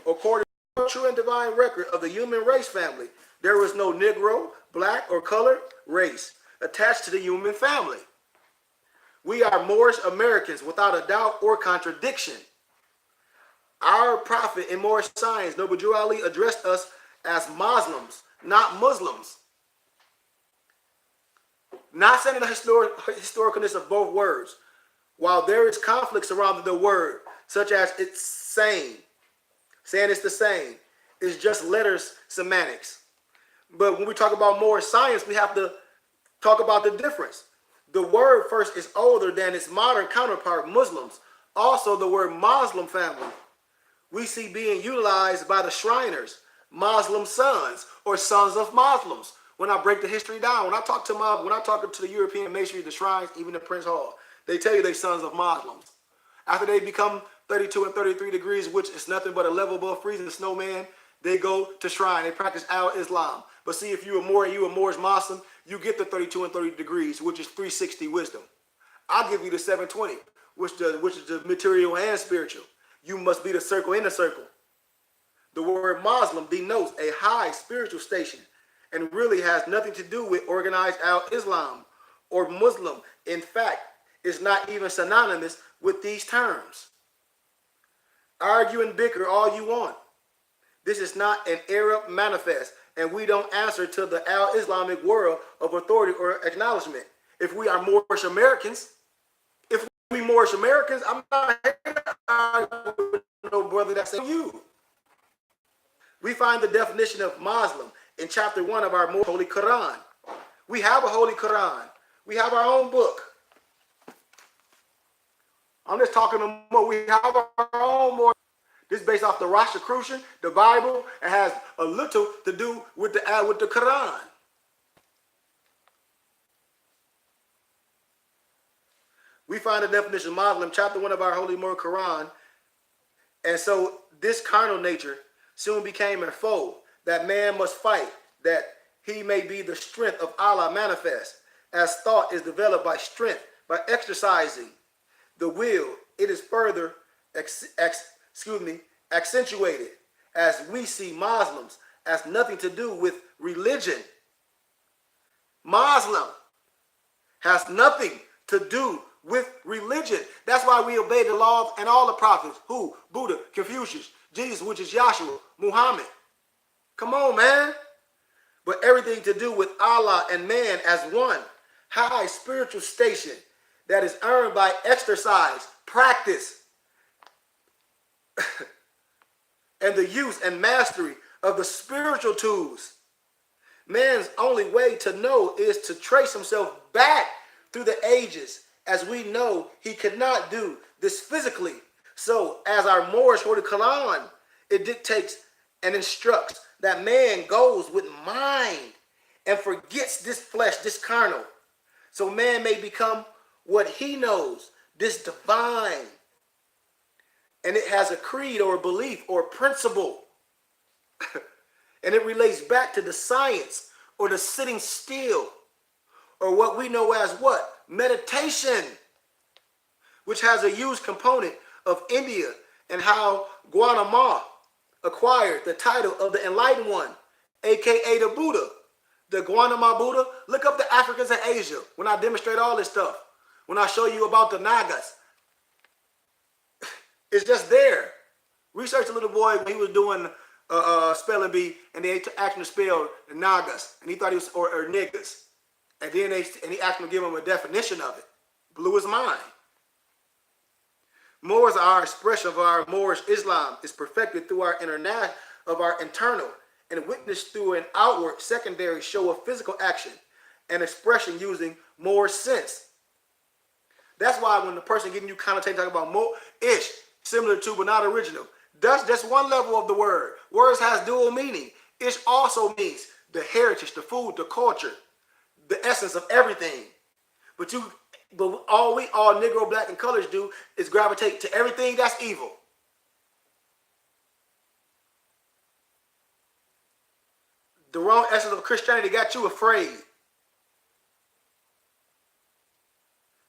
according to the true and divine record of the human race family, there was no Negro, black, or colored race attached to the human family. We are Moorish Americans without a doubt or contradiction. Our prophet in Moorish science, Noble Ali, addressed us as Muslims, not Muslims. Not saying the historicalness of both words. While there is conflict surrounding the word, such as it's saying it's the same, it's just letters semantics. But when we talk about Moorish science, we have to talk about the difference. The word first is older than its modern counterpart, Muslims. Also, the word Muslim family we see being utilized by the Shriners, Muslim sons, or sons of Muslims. When I break the history down, when I talk to the European masonry, the shrines, even the Prince Hall, they tell you they sons of Muslims. After they become 32 and 33 degrees, which is nothing but a level above freezing the snowman, they go to shrine. They practice al-Islam. But see, if you a Moorish Muslim, you get the 32 and 30 degrees, which is 360 wisdom. I'll give you the 720, which is the material and spiritual. You must be the circle in the circle. The word Muslim denotes a high spiritual station and really has nothing to do with organized al-Islam or Muslim. In fact, it's not even synonymous with these terms. Argue and bicker all you want. This is not an Arab manifest, and we don't answer to the al-Islamic world of authority or acknowledgement. If we are Moorish Americans, I'm not arguing with no brother that's you. We find the definition of Muslim in chapter 1 of our Holy Quran. We have a Holy Quran. We have our own book. I'm just talking more. We have our own more. This is based off the Rosicrucian, the Bible, and has a little to do with the We find the definition of Muslim, chapter 1 of our Holy Moral Quran. And so this carnal nature soon became a foe that man must fight, that he may be the strength of Allah manifest. As thought is developed by strength, by exercising the will, it is further accentuated, as we see Muslims as nothing to do with religion. Muslim has nothing to do with religion. That's why we obey the law and all the prophets. Who? Buddha, Confucius, Jesus, which is Yahshua, Muhammad. Come on, man. But everything to do with Allah and man as one. High spiritual station that is earned by exercise, practice, and the use and mastery of the spiritual tools. Man's only way to know is to trace himself back through the ages, as we know he could not do this physically. So as our Moorish Holy Quran, it dictates and instructs that man goes with mind and forgets this flesh, this carnal. So man may become what he knows, this divine. And it has a creed or a belief or a principle. And it relates back to the science or the sitting still, or what we know as what? Meditation, which has a huge component of India, and how Guatemala acquired the title of the Enlightened One, aka the Buddha. The Guatemala Buddha. Look up the Africans and Asia when I demonstrate all this stuff. When I show you about the Nagas. It's just there. Research a little boy when he was doing spelling bee, and they asked him to spell the Nagas, and he thought he was or niggas, and then he asked him to give him a definition of it. Blew his mind. Moors are our expression of our Moorish Islam is perfected through our internal and witnessed through an outward secondary show of physical action and expression using Moorish sense. That's why when the person getting you connotating talking about Moorish, similar to but not original, that's just one level of the word. Words has dual meaning. Ish also means the heritage, the food, the culture, the essence of everything. But all Negro, black, and colors do is gravitate to everything that's evil. The wrong essence of Christianity got you afraid.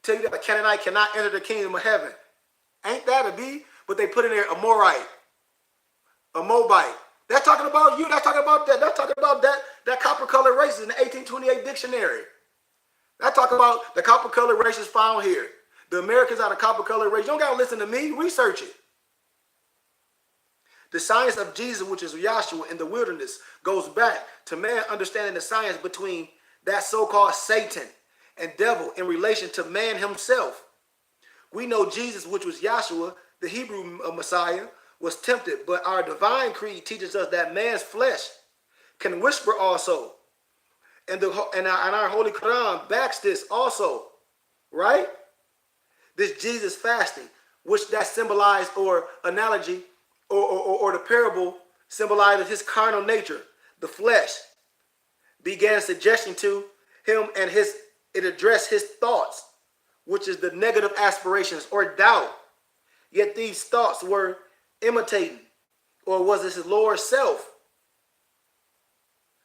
Tell you that a Canaanite cannot enter the kingdom of heaven. Ain't that a B? But they put in there a Morite, a Mobite. That's talking about you. That's talking about that. That's talking about that copper colored races in the 1828 dictionary. That's talking about the copper colored races found here. The Americans are the copper colored race. You don't got to listen to me. Research it. The science of Jesus, which is Yahshua in the wilderness, goes back to man understanding the science between that so-called Satan and devil in relation to man himself. We know Jesus, which was Yahshua, the Hebrew Messiah, was tempted, but our divine creed teaches us that man's flesh can whisper also. And our Holy Quran backs this also, right? This Jesus fasting, which that symbolized or analogy or the parable symbolizes his carnal nature, the flesh, began suggesting to him, and it addressed his thoughts, which is the negative aspirations or doubt. Yet these thoughts were imitating, or was this his Lord self?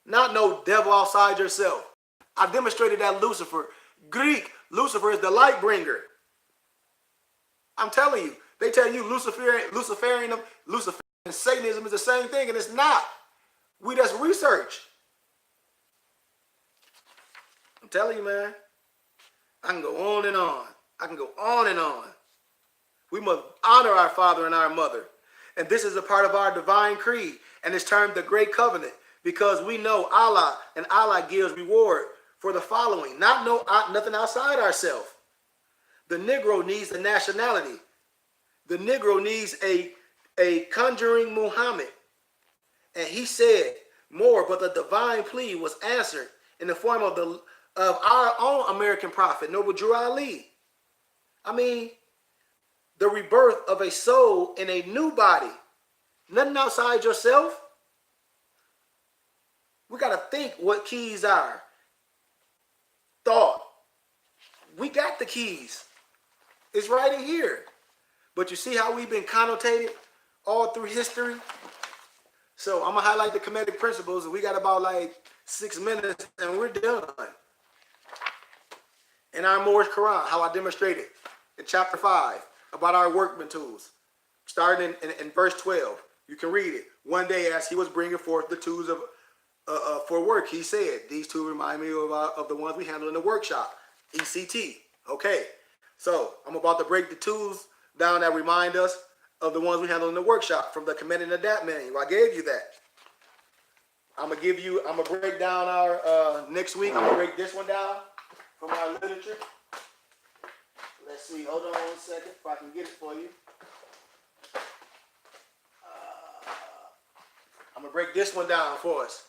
Not no devil outside yourself. I demonstrated that Lucifer. Greek, Lucifer is the light bringer. I'm telling you. They tell you Luciferian and Satanism is the same thing, and it's not. We just research. I'm telling you, man. I can go on and on. I can go on and on. We must honor our father and our mother. And this is a part of our divine creed. And it's termed the Great Covenant, because we know Allah, and Allah gives reward for the following. Nothing outside ourselves. The Negro needs a nationality. The Negro needs a conjuring Muhammad. And he said more, but the divine plea was answered in the form of our own American prophet, Noble Drew Ali. I mean, the rebirth of a soul in a new body. Nothing outside yourself. We got to think what keys are. Thought. We got the keys. It's right in here. But you see how we've been connotated all through history? So I'm going to highlight the Kemetic principles, and we got about like 6 minutes, and we're done. In our Moorish Quran, how I demonstrated in chapter 5 about our workman tools, starting in verse 12. You can read it. One day as he was bringing forth the tools of for work, he said, these two remind me of the ones we handle in the workshop, ECT. Okay, so I'm about to break the tools down that remind us of the ones we handle in the workshop from the Kemetic and Adapt manual. I gave you that. I'm gonna break down our, next week, I'm gonna break this one down from our literature. Let's see, hold on 1 second if I can get it for you. I'm gonna break this one down for us.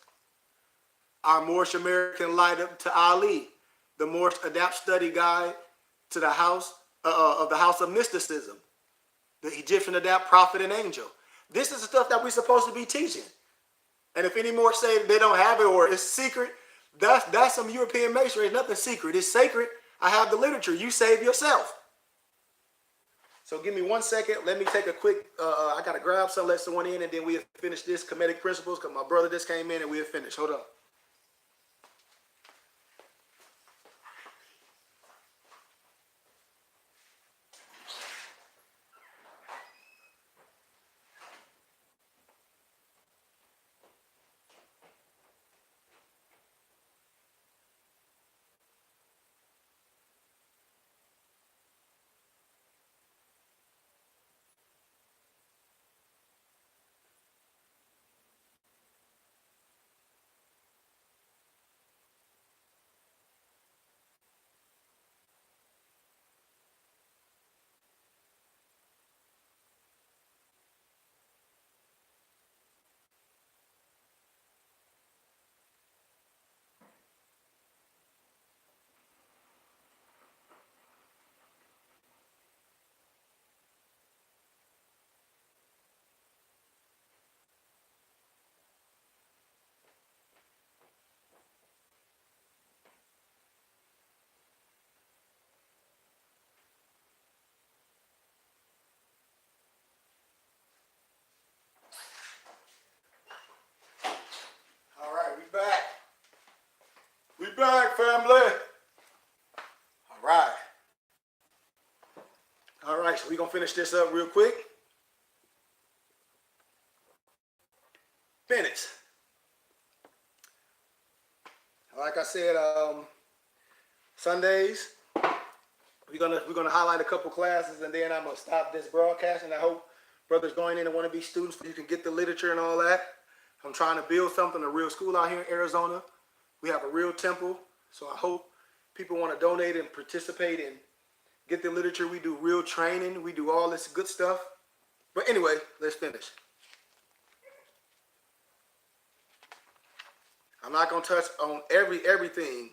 Our Moorish American Light Up to Ali, the Moorish Adapt Study Guide to the House of the House of Mysticism, the Egyptian Adapt Prophet and Angel. This is the stuff that we're supposed to be teaching. And if any more say they don't have it or it's secret, that's some European masonry. It's nothing secret. It's sacred. I have the literature. You save yourself. So give me 1 second. Let me take a quick, I got to grab some, let someone in, and then we'll finish this Kemetic principles because my brother just came in and we'll finish. Hold on. All right, we back. We back, family. All right. All right, so we're going to finish this up real quick. Finish. Like I said, Sundays, we're gonna highlight a couple classes, and then I'm gonna stop this broadcast. And I hope brothers going in and want to be students, you can get the literature and all that. I'm trying to build something, a real school out here in Arizona. We have a real temple, so I hope people want to donate and participate and get the literature. We do real training. We do all this good stuff. But anyway, let's finish. I'm not going to touch on everything,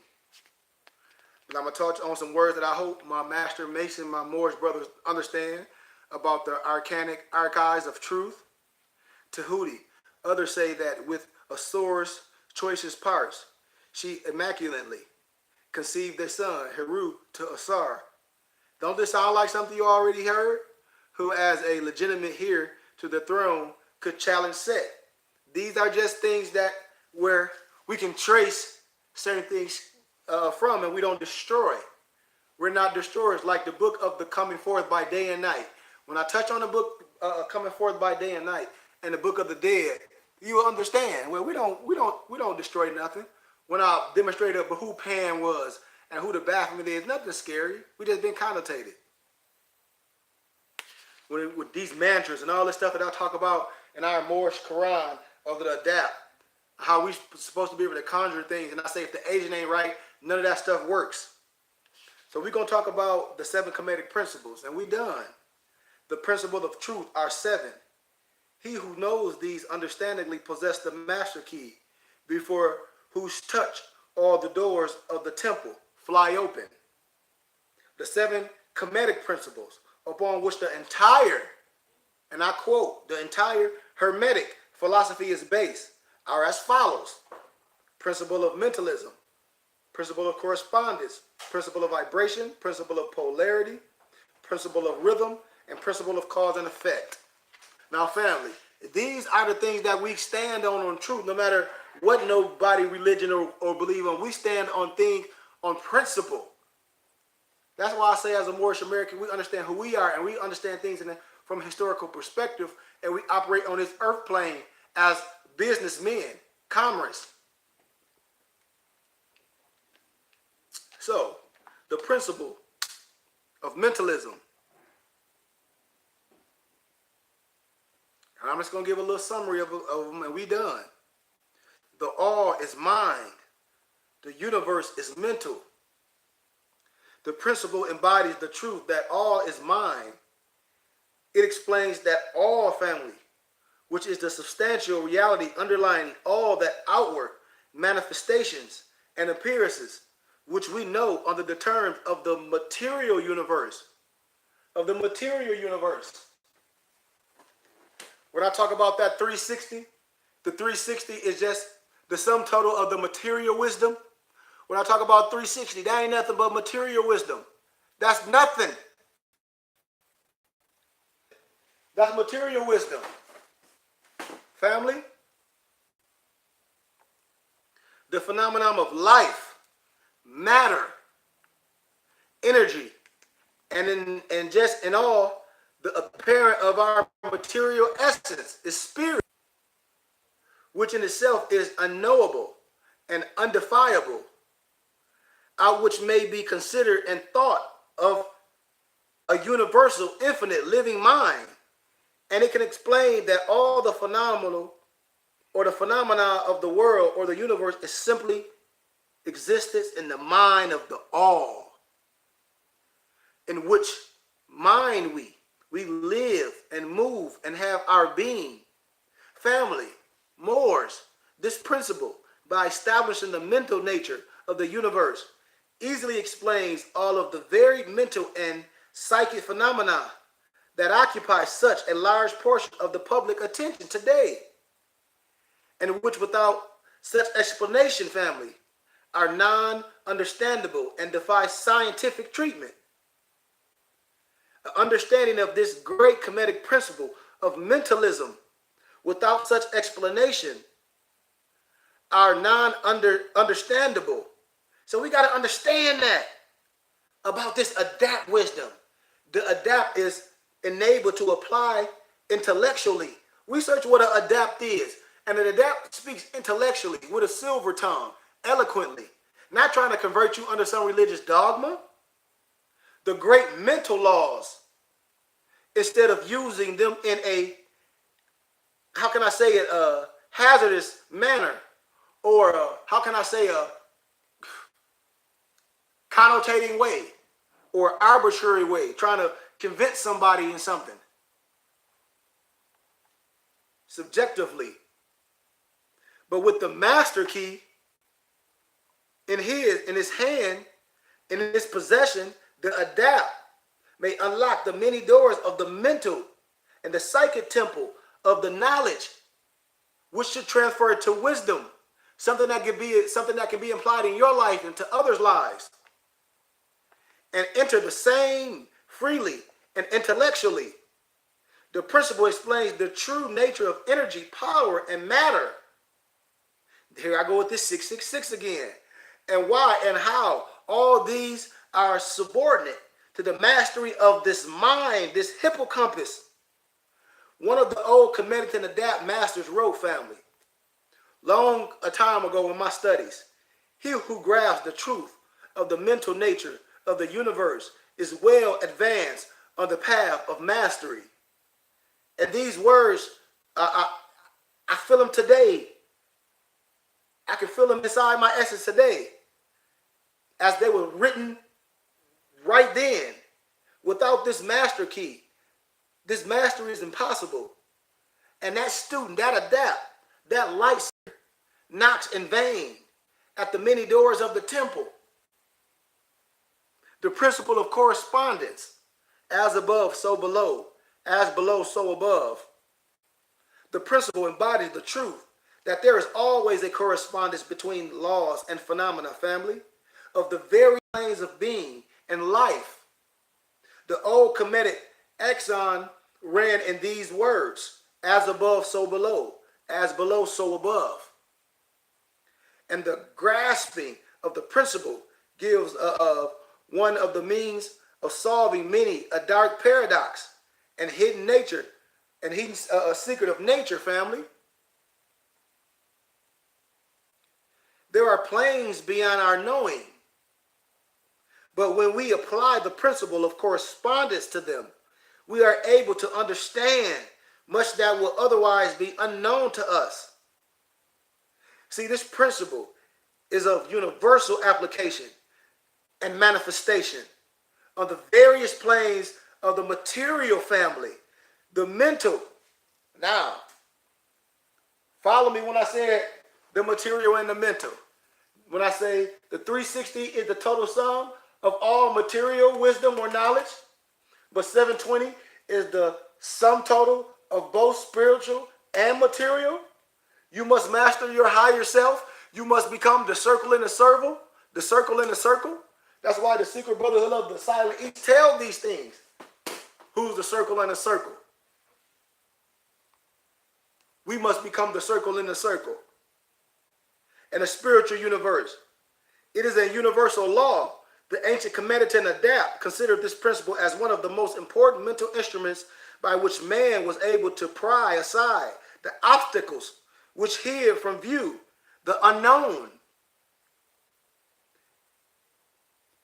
but I'm going to touch on some words that I hope my master Mason, my Moorish brothers understand about the archives of truth. Tahuti. Others say that with Asor's choicest parts, she immaculately conceived their son, Heru, to Asar. Don't this sound like something you already heard? Who, as a legitimate heir to the throne, could challenge Set. These are just things that where we can trace certain things from, and we don't destroy. We're not destroyers, like the book of the coming forth by day and night. When I touch on the book coming forth by day and night and the book of the dead, you will understand. Well, we don't destroy nothing. When I demonstrated who Pan was and who the Baphomet is, nothing scary. We just been connotated. With these mantras and all this stuff that I talk about in our Moorish Quran of the Adapt, how we supposed to be able to conjure things, and I say if the agent ain't right, none of that stuff works. So we're going to talk about the 7 Kemetic principles, and we done. The principle of truth are 7. He who knows these understandingly possess the master key, before whose touch all the doors of the temple fly open. The 7 Kemetic principles upon which the entire, and I quote, the entire Hermetic philosophy is based are as follows. Principle of mentalism, principle of correspondence, principle of vibration, principle of polarity, principle of rhythm, and principle of cause and effect. Now, family, these are the things that we stand on truth, no matter what nobody religion or believe on. We stand on things, on principle. That's why I say as a Moorish American, we understand who we are, and we understand things from a historical perspective, and we operate on this earth plane as businessmen, commerce. So, the principle of mentalism. And I'm just going to give a little summary of them, and we done. The all is mind. The universe is mental. The principle embodies the truth that all is mind. It explains that all family, which is the substantial reality underlying all that outward manifestations and appearances, which we know under the terms of the material universe. Of the material universe. When I talk about that 360, the 360 is just the sum total of the material wisdom. When I talk about 360, that ain't nothing but material wisdom. That's nothing. That's material wisdom. Family, the phenomenon of life, matter, energy, and just in all, the apparent of our material essence is spirit, which in itself is unknowable and undefinable, which may be considered and thought of a universal, infinite, living mind. And it can explain that all the phenomenal or the phenomena of the world or the universe is simply existence in the mind of the all, in which mind we live and move and have our being. Family, Moors, this principle, by establishing the mental nature of the universe, easily explains all of the varied mental and psychic phenomena that occupy such a large portion of the public attention today, and which without such explanation, family, are non-understandable and defy scientific treatment. An understanding of this great Kemetic principle of mentalism without such explanation are non-understandable. So we got to understand that about this adapt wisdom. The adapt is enabled to apply intellectually. Research what an adapt is. And an adapt speaks intellectually with a silver tongue, eloquently, not trying to convert you under some religious dogma. The great mental laws, instead of using them in a, how can I say it, hazardous manner, or how can I say a connotating way, or arbitrary way, trying to convince somebody in something subjectively. But with the master key in his hand, in his possession, the adapt may unlock the many doors of the mental and the psychic temple of the knowledge, which should transfer to wisdom, something that can be implied in your life and to others' lives, and enter the same freely and intellectually. The principle explains the true nature of energy, power, and matter. Here I go with this 666 again. And why and how all these are subordinate to the mastery of this mind, this hippocampus. One of the old Kemetic and Adapt masters wrote, family, long a time ago in my studies, he who grasps the truth of the mental nature of the universe is well advanced on the path of mastery. And these words, I feel them today. I can feel them inside my essence today, as they were written right then. Without this master key, this mastery is impossible. And that student, that adapt, that light knocks in vain at the many doors of the temple. The principle of correspondence, as above, so below, as below, so above. The principle embodies the truth that there is always a correspondence between laws and phenomena, family, of the very planes of being and life. The old Kemetic axon ran in these words: as above, so below; as below, so above. And the grasping of the principle gives one of the means of solving many a dark paradox and hidden nature and hidden secret of nature, family. There are planes beyond our knowing, but when we apply the principle of correspondence to them, we are able to understand much that will otherwise be unknown to us. See, this principle is of universal application and manifestation of the various planes of the material family, the mental. Now, follow me when I say the material and the mental. When I say the 360 is the total sum of all material wisdom or knowledge, but 720 is the sum total of both spiritual and material. You must master your higher self. You must become the circle in the circle, the circle in the circle. That's why the secret brotherhood of the silent each tell these things. Who's the circle in the circle? We must become the circle in the circle. And a spiritual universe. It is a universal law. The ancient Kemetic and Adapt considered this principle as one of the most important mental instruments by which man was able to pry aside the obstacles which hid from view the unknown.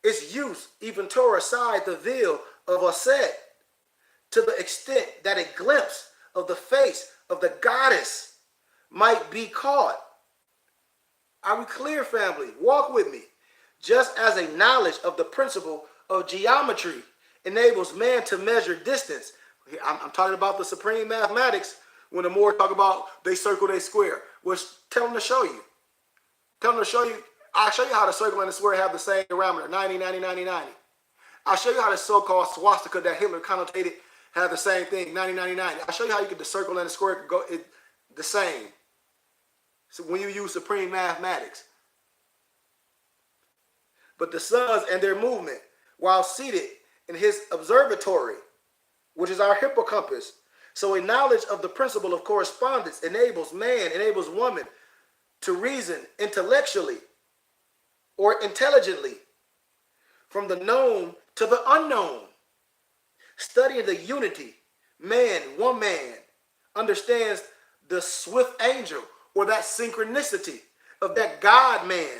Its use even tore aside the veil of Aset to the extent that a glimpse of the face of the goddess might be caught. Are we clear, family? Walk with me. Just as a knowledge of the principle of geometry enables man to measure distance. I'm talking about the supreme mathematics when the Moors talk about they circle, they square. Which tell them to show you. Tell them to show you. I'll show you how the circle and the square have the same diameter, 90, 90, 90, 90. I'll show you how the so-called swastika that Hitler connotated have the same thing, 90, 90, 90. I'll show you how you get the circle and the square go the same. So when you use supreme mathematics. But the suns and their movement, while seated in his observatory, which is our hippocampus. So a knowledge of the principle of correspondence enables man, enables woman to reason intellectually or intelligently from the known to the unknown. Studying the unity, man, one man, understands the swift angel or that synchronicity of that God man,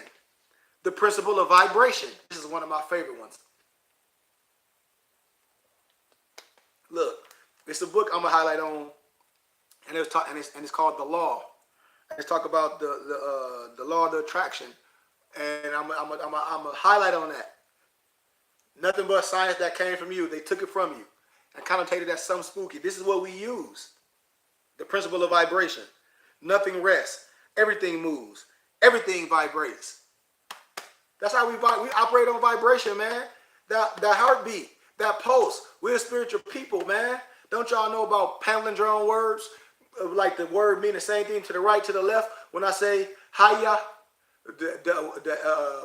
the principle of vibration. This is one of my favorite ones. Look, it's a book I'm gonna highlight on, and it's called The Law. Let's talk about the law of the attraction, and I'm a highlight on that. Nothing but science that came from you. They took it from you and connotated that something spooky. This is what we use. The principle of vibration. Nothing rests. Everything moves. Everything vibrates. That's how we operate on vibration, man. That heartbeat, that pulse. We're spiritual people, man. Don't y'all know about palindrome words? Like the word mean the same thing to the right, to the left. When I say Haya, the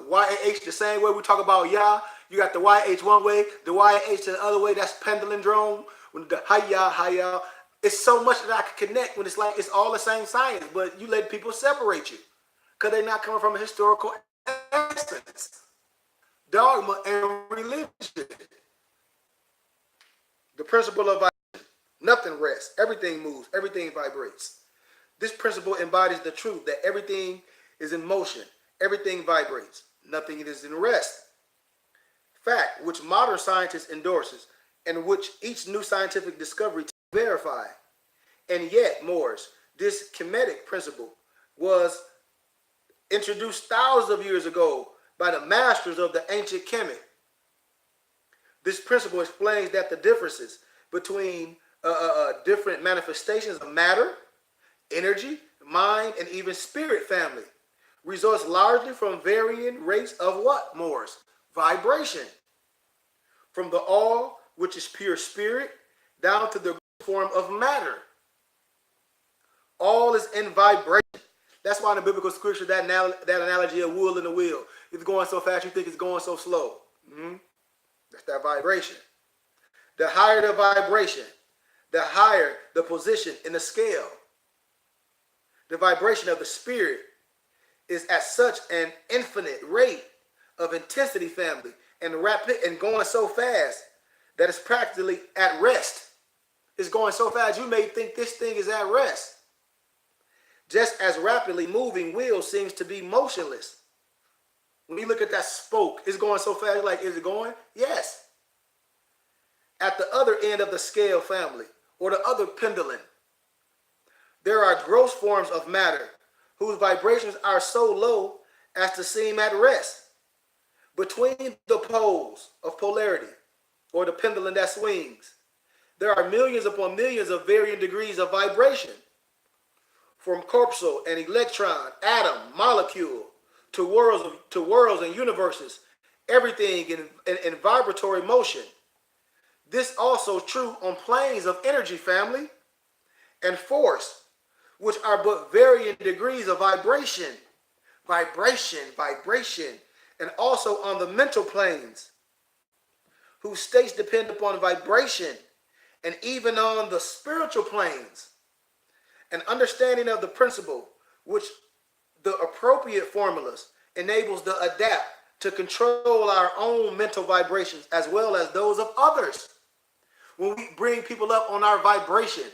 YH the same way we talk about Yah. You got the YH one way, the YH the other way. That's palindrome. When the Haya. It's so much that I can connect when it's like it's all the same science, but you let people separate you because they're not coming from a historical essence, dogma, and religion. The principle of vibration. Nothing rests. Everything moves. Everything vibrates. This principle embodies the truth that everything is in motion. Everything vibrates. Nothing is in rest. Fact which modern scientists endorses and which each new scientific discovery verify. And yet, Moorish, this Kemetic principle was introduced thousands of years ago by the masters of the ancient Kemet. This principle explains that the differences between different manifestations of matter, energy, mind, and even spirit family results largely from varying rates of what, Moors? Vibration. From the all, which is pure spirit, down to the form of matter. All is in vibration. That's why in the biblical scripture, that analogy of wool in the wheel, it's going so fast you think it's going so slow. That's that vibration. The higher the vibration, the higher the position in the scale. The vibration of the spirit is at such an infinite rate of intensity, family, and rapid and going so fast that it's practically at rest. It's going so fast you may think this thing is at rest. Just as rapidly moving wheel seems to be motionless. When you look at that spoke, it's going so fast, like, is it going? Yes. At the other end of the scale, family, or the other pendulum, there are gross forms of matter whose vibrations are so low as to seem at rest. Between the poles of polarity, or the pendulum that swings, there are millions upon millions of varying degrees of vibration. From corpuscle and electron, atom, molecule, to worlds and universes, everything in vibratory motion. This also true on planes of energy, family, and force, which are but varying degrees of vibration, and also on the mental planes, whose states depend upon vibration, and even on the spiritual planes. An understanding of the principle, which the appropriate formulas enables the adapt to control our own mental vibrations as well as those of others. When we bring people up on our vibration,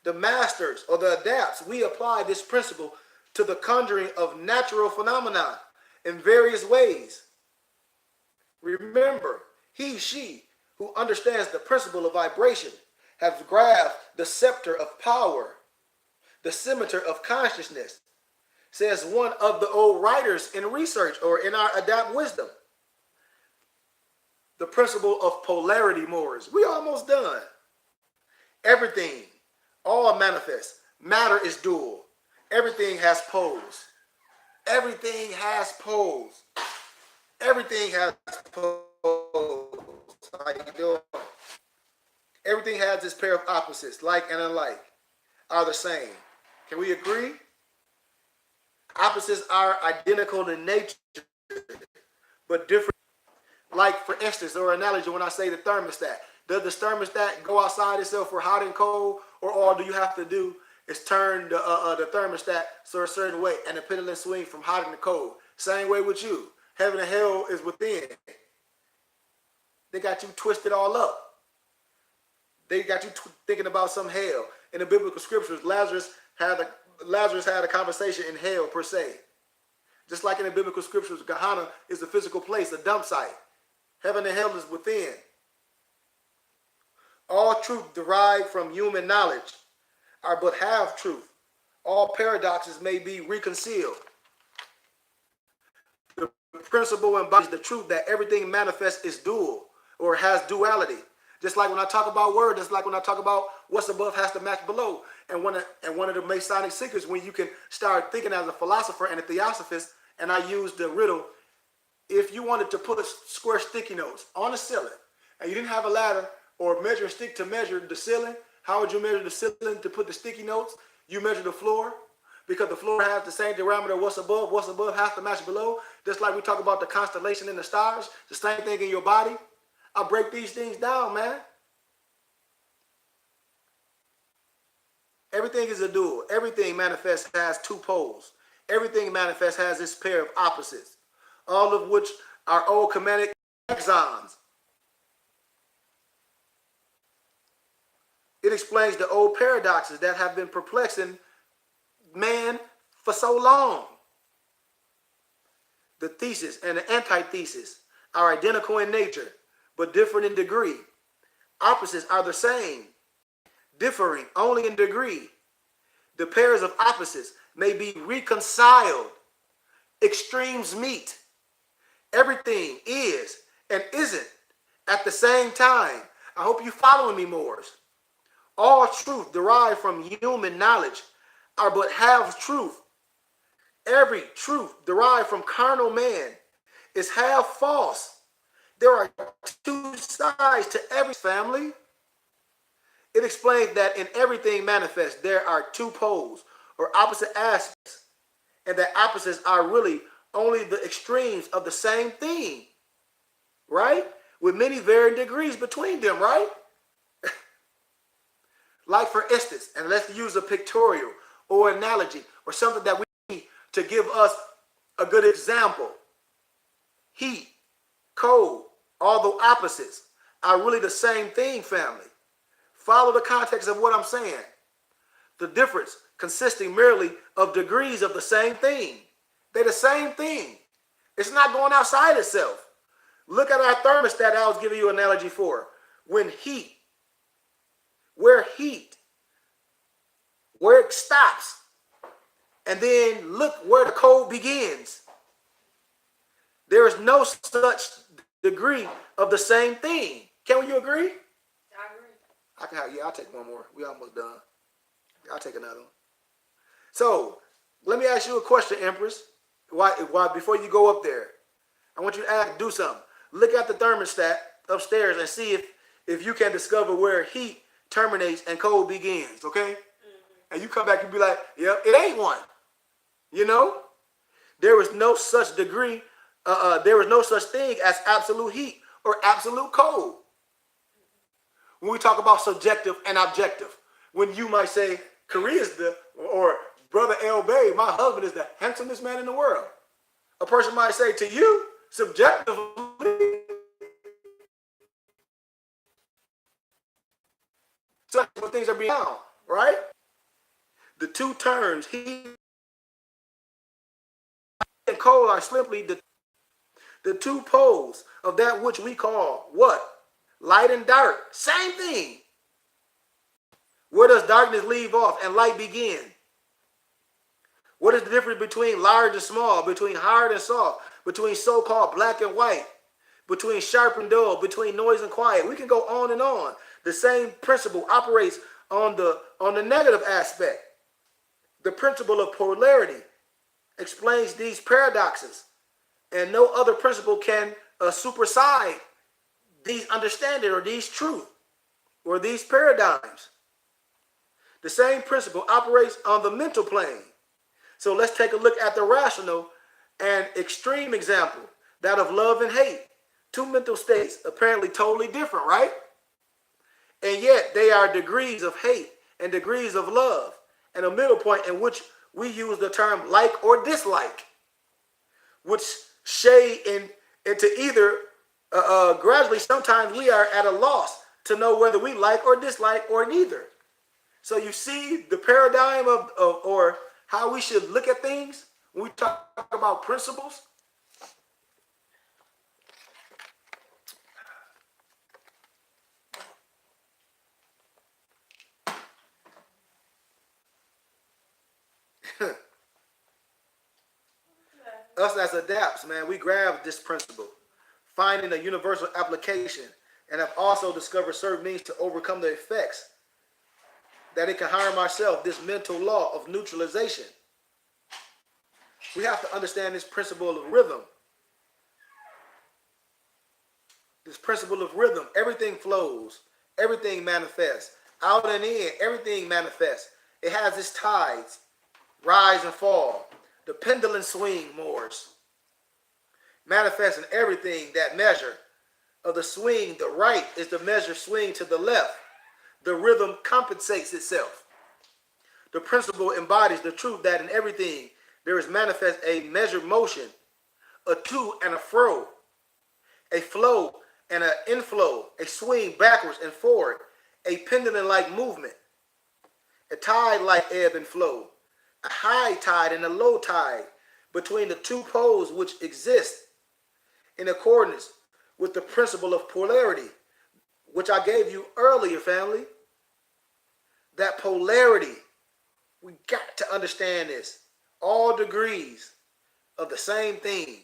the masters or the adapts, we apply this principle to the conjuring of natural phenomena in various ways. Remember, she who understands the principle of vibration has grasped the scepter of power, the scimitar of consciousness, says one of the old writers in research or in our adapt wisdom. The principle of polarity, Moors. We almost done. Everything, all manifest. Matter is dual. Everything has poles. Everything has poles. Everything has poles. How you doing? Everything has this pair of opposites, like and unlike, are the same. Can we agree? Opposites are identical in nature, but different. Like, for instance, or analogy, when I say the thermostat, does the thermostat go outside itself for hot and cold, or all do you have to do is turn the thermostat so a certain way, and the pendulum swing from hot and to cold? Same way with you. Heaven and hell is within. They got you twisted all up. They got you thinking about some hell. In the biblical scriptures, Lazarus had a conversation in hell per se. Just like in the biblical scriptures, Gehenna is a physical place, a dump site. Heaven and hell is within. All truth derived from human knowledge are but half truth. All paradoxes may be reconciled. The principle embodies the truth that everything manifests is dual or has duality. Just like when I talk about word, just like when I talk about what's above has to match below. And one of the Masonic secrets, when you can start thinking as a philosopher and a theosophist, and I use the riddle, if you wanted to put square sticky notes on the ceiling, and you didn't have a ladder or a measuring stick to measure the ceiling, how would you measure the ceiling to put the sticky notes? You measure the floor, because the floor has the same diameter what's above has to match below. Just like we talk about the constellation and the stars, the same thing in your body. I break these things down, man. Everything is a dual. Everything manifests has two poles. Everything manifests has this pair of opposites, all of which are old Kemetic exons. It explains the old paradoxes that have been perplexing man for so long. The thesis and the antithesis are identical in nature, but different in degree. Opposites are the same, differing only in degree. The pairs of opposites may be reconciled. Extremes meet. Everything is and isn't at the same time. I hope you're following me, Moors. All truth derived from human knowledge are but half truth. Every truth derived from carnal man is half false. There are two sides to every family. It explains that in everything manifest, there are two poles or opposite aspects, and that opposites are really only the extremes of the same thing, right? with many varying degrees between them, right? Like for instance, and let's use a pictorial or analogy or something that we need to give us a good example. Heat, cold, although opposites, are really the same thing, family. Follow the context of what I'm saying. The difference consisting merely of degrees of the same thing. They're the same thing. It's not going outside itself. Look at our thermostat I was giving you an analogy for. When heat, where it stops, and then look where the cold begins. There is no such degree of the same thing. Can you agree? I agree. I'll take one more. We almost done. I'll take another one. So, let me ask you a question, Empress. Why before you go up there, I want you to do something. Look at the thermostat upstairs and see if you can discover where heat terminates and cold begins, okay? And you come back and be like, yep, it ain't one. You know? There is no such degree, there is no such thing as absolute heat or absolute cold. When we talk about subjective and objective, when you might say, Korea's or Brother El Bay, my husband is the handsomest man in the world. A person might say to you, subjectively, such things are being found, right? The two terms, heat and cold, are simply the two poles of that which we call what? Light and dark. Same thing. Where does darkness leave off and light begin? What is the difference between large and small, between hard and soft, between so-called black and white, between sharp and dull, between noise and quiet? We can go on and on. The same principle operates on the negative aspect. The principle of polarity explains these paradoxes, and no other principle can supersede these understanding or these truth or these paradigms. The same principle operates on the mental plane. So let's take a look at the rational and extreme example, that of love and hate. Two mental states, apparently totally different, right? And yet they are degrees of hate and degrees of love, and a middle point in which we use the term like or dislike, which shade into either gradually. Sometimes we are at a loss to know whether we like or dislike or neither. So you see the paradigm of or how we should look at things when we talk about principles. Us as adapts, man, we grab this principle, finding a universal application, and have also discovered certain means to overcome the effects that it can harm ourselves, this mental law of neutralization. We have to understand this principle of rhythm. This principle of rhythm, everything flows, everything manifests. Out and in, everything manifests. It has its tides, rise and fall. The pendulum swing, Moorish. Manifesting everything, that measure of the swing, the right is the measure swing to the left. The rhythm compensates itself. The principle embodies the truth that in everything there is manifest a measured motion, a to and a fro, a flow and an inflow, a swing backwards and forward, a pendulum-like movement, a tide-like ebb and flow, a high tide and a low tide between the two poles which exist in accordance with the principle of polarity, which I gave you earlier, family. That polarity, we got to understand this. All degrees of the same thing.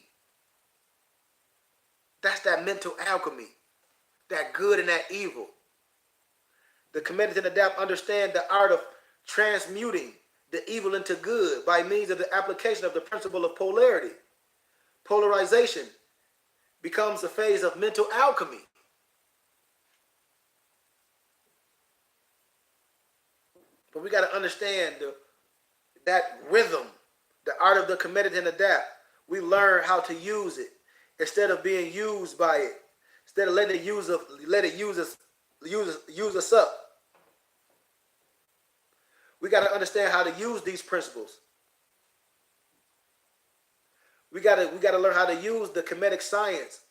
That's that mental alchemy, that good and that evil. The Kemetic and Adapt understand the art of transmuting the evil into good by means of the application of the principle of polarity. Polarization becomes a phase of mental alchemy. But we got to understand that rhythm, the art of the Kemetic and Adapt. We learn how to use it instead of being used by it. instead of letting it use us up. We got to understand how to use these principles. We got to learn how to use the Kemetic science.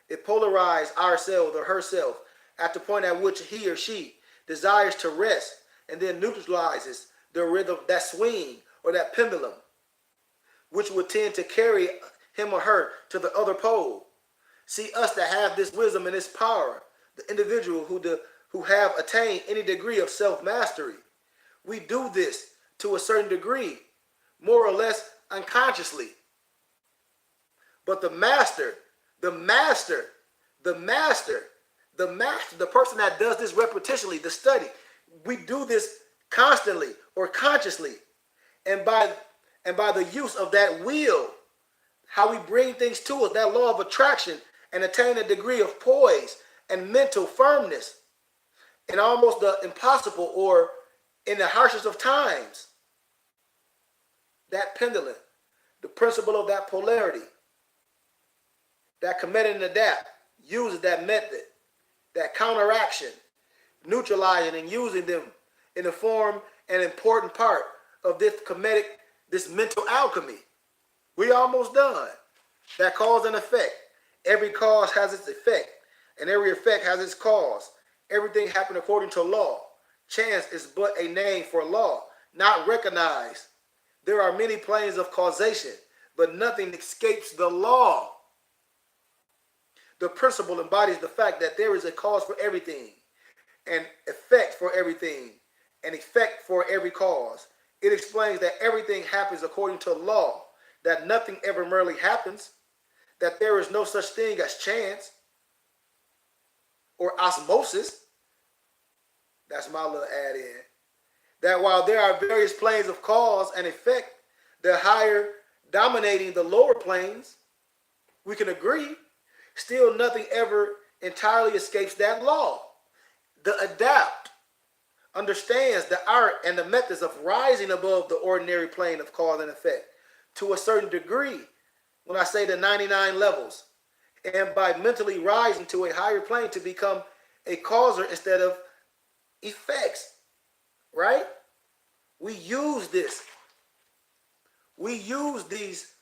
It polarizes ourselves or herself at the point at which he or she desires to rest, and then neutralizes the rhythm, that swing or that pendulum, which would tend to carry him or her to the other pole. See, us that have this wisdom and this power, the individual who have attained any degree of self-mastery, we do this to a certain degree, more or less unconsciously. But the master, the person that does this repetitionally, the study, we do this constantly or consciously. And by the use of that will, how we bring things to us, that law of attraction, and attain a degree of poise and mental firmness in almost the impossible or in the harshest of times. That pendulum, the principle of that polarity, that Kemetic and adapt, uses that method, that counteraction, neutralizing and using them in the form and important part of this Kemetic, this mental alchemy. We almost done. That cause and effect. Every cause has its effect, and every effect has its cause. Everything happened according to law. Chance is but a name for law, not recognized. There are many planes of causation, but nothing escapes the law. The principle embodies the fact that there is a cause for everything, an effect for everything, an effect for every cause. It explains that everything happens according to law, that nothing ever merely happens, that there is no such thing as chance or osmosis. That's my little add in. That while there are various planes of cause and effect, the higher dominating the lower planes, we can agree, still nothing ever entirely escapes that law. The adapt understands the art and the methods of rising above the ordinary plane of cause and effect to a certain degree, when I say the 99 levels, and by mentally rising to a higher plane to become a causer instead of effects, right? We use this. We use these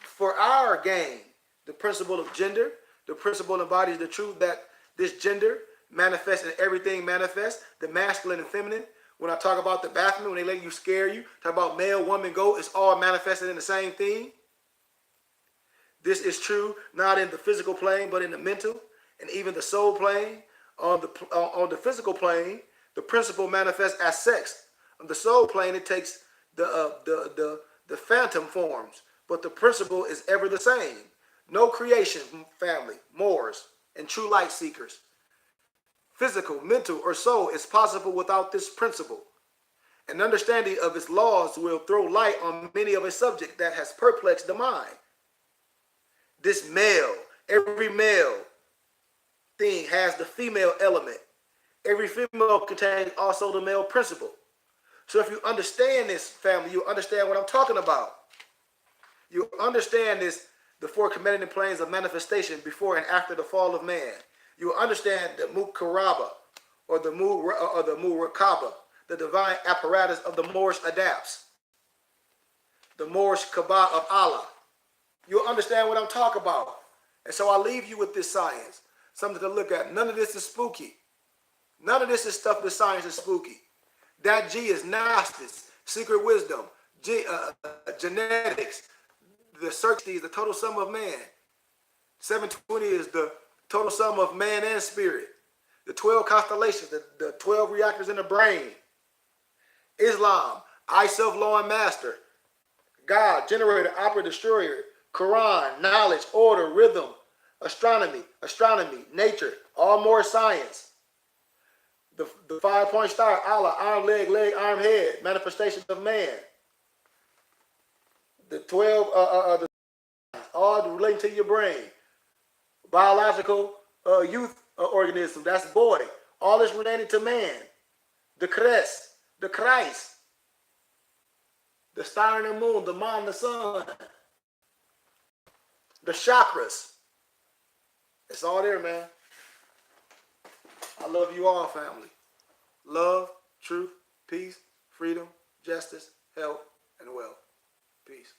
for our gain. The principle of gender, the principle embodies the truth that this gender manifests in everything manifests, the masculine and feminine. When I talk about the bathroom, when they let you scare you, talk about male, woman, goat, it's all manifested in the same thing. This is true not in the physical plane, but in the mental and even the soul plane. On the physical plane, the principle manifests as sex. On the soul plane, it takes the phantom forms, but the principle is ever the same. No creation, family, Moors, and true light seekers, physical, mental, or soul is possible without this principle. An understanding of its laws will throw light on many of a subject that has perplexed the mind. This male, every male thing has the female element. Every female contains also the male principle. So if you understand this, family, you understand what I'm talking about. You understand this, the four Kemetic planes of manifestation before and after the fall of man. You understand the Mukaraba or the Murakaba, the divine apparatus of the Moorish adapts, the Moorish Kaaba of Allah. You'll understand what I'm talking about. And so I leave you with this science, something to look at. None of this is spooky. None of this is stuff that science is spooky. That G is Gnostics, secret wisdom, genetics, the Xerxes is the total sum of man. 720 is the total sum of man and spirit. The 12 constellations, the 12 reactors in the brain. Islam, I, self, law, and master. God, generator, operator, destroyer. Quran, knowledge, order, rhythm. Astronomy, nature, all more science. The 5-point star, Allah, arm, leg, arm, head, manifestation of man. The 12, all relating to your brain. Biological youth organism, that's boy. All is related to man. The Christ, the star and the moon, the mind, the sun. The chakras. It's all there, man. I love you all, family. Love, truth, peace, freedom, justice, health, and wealth. Peace.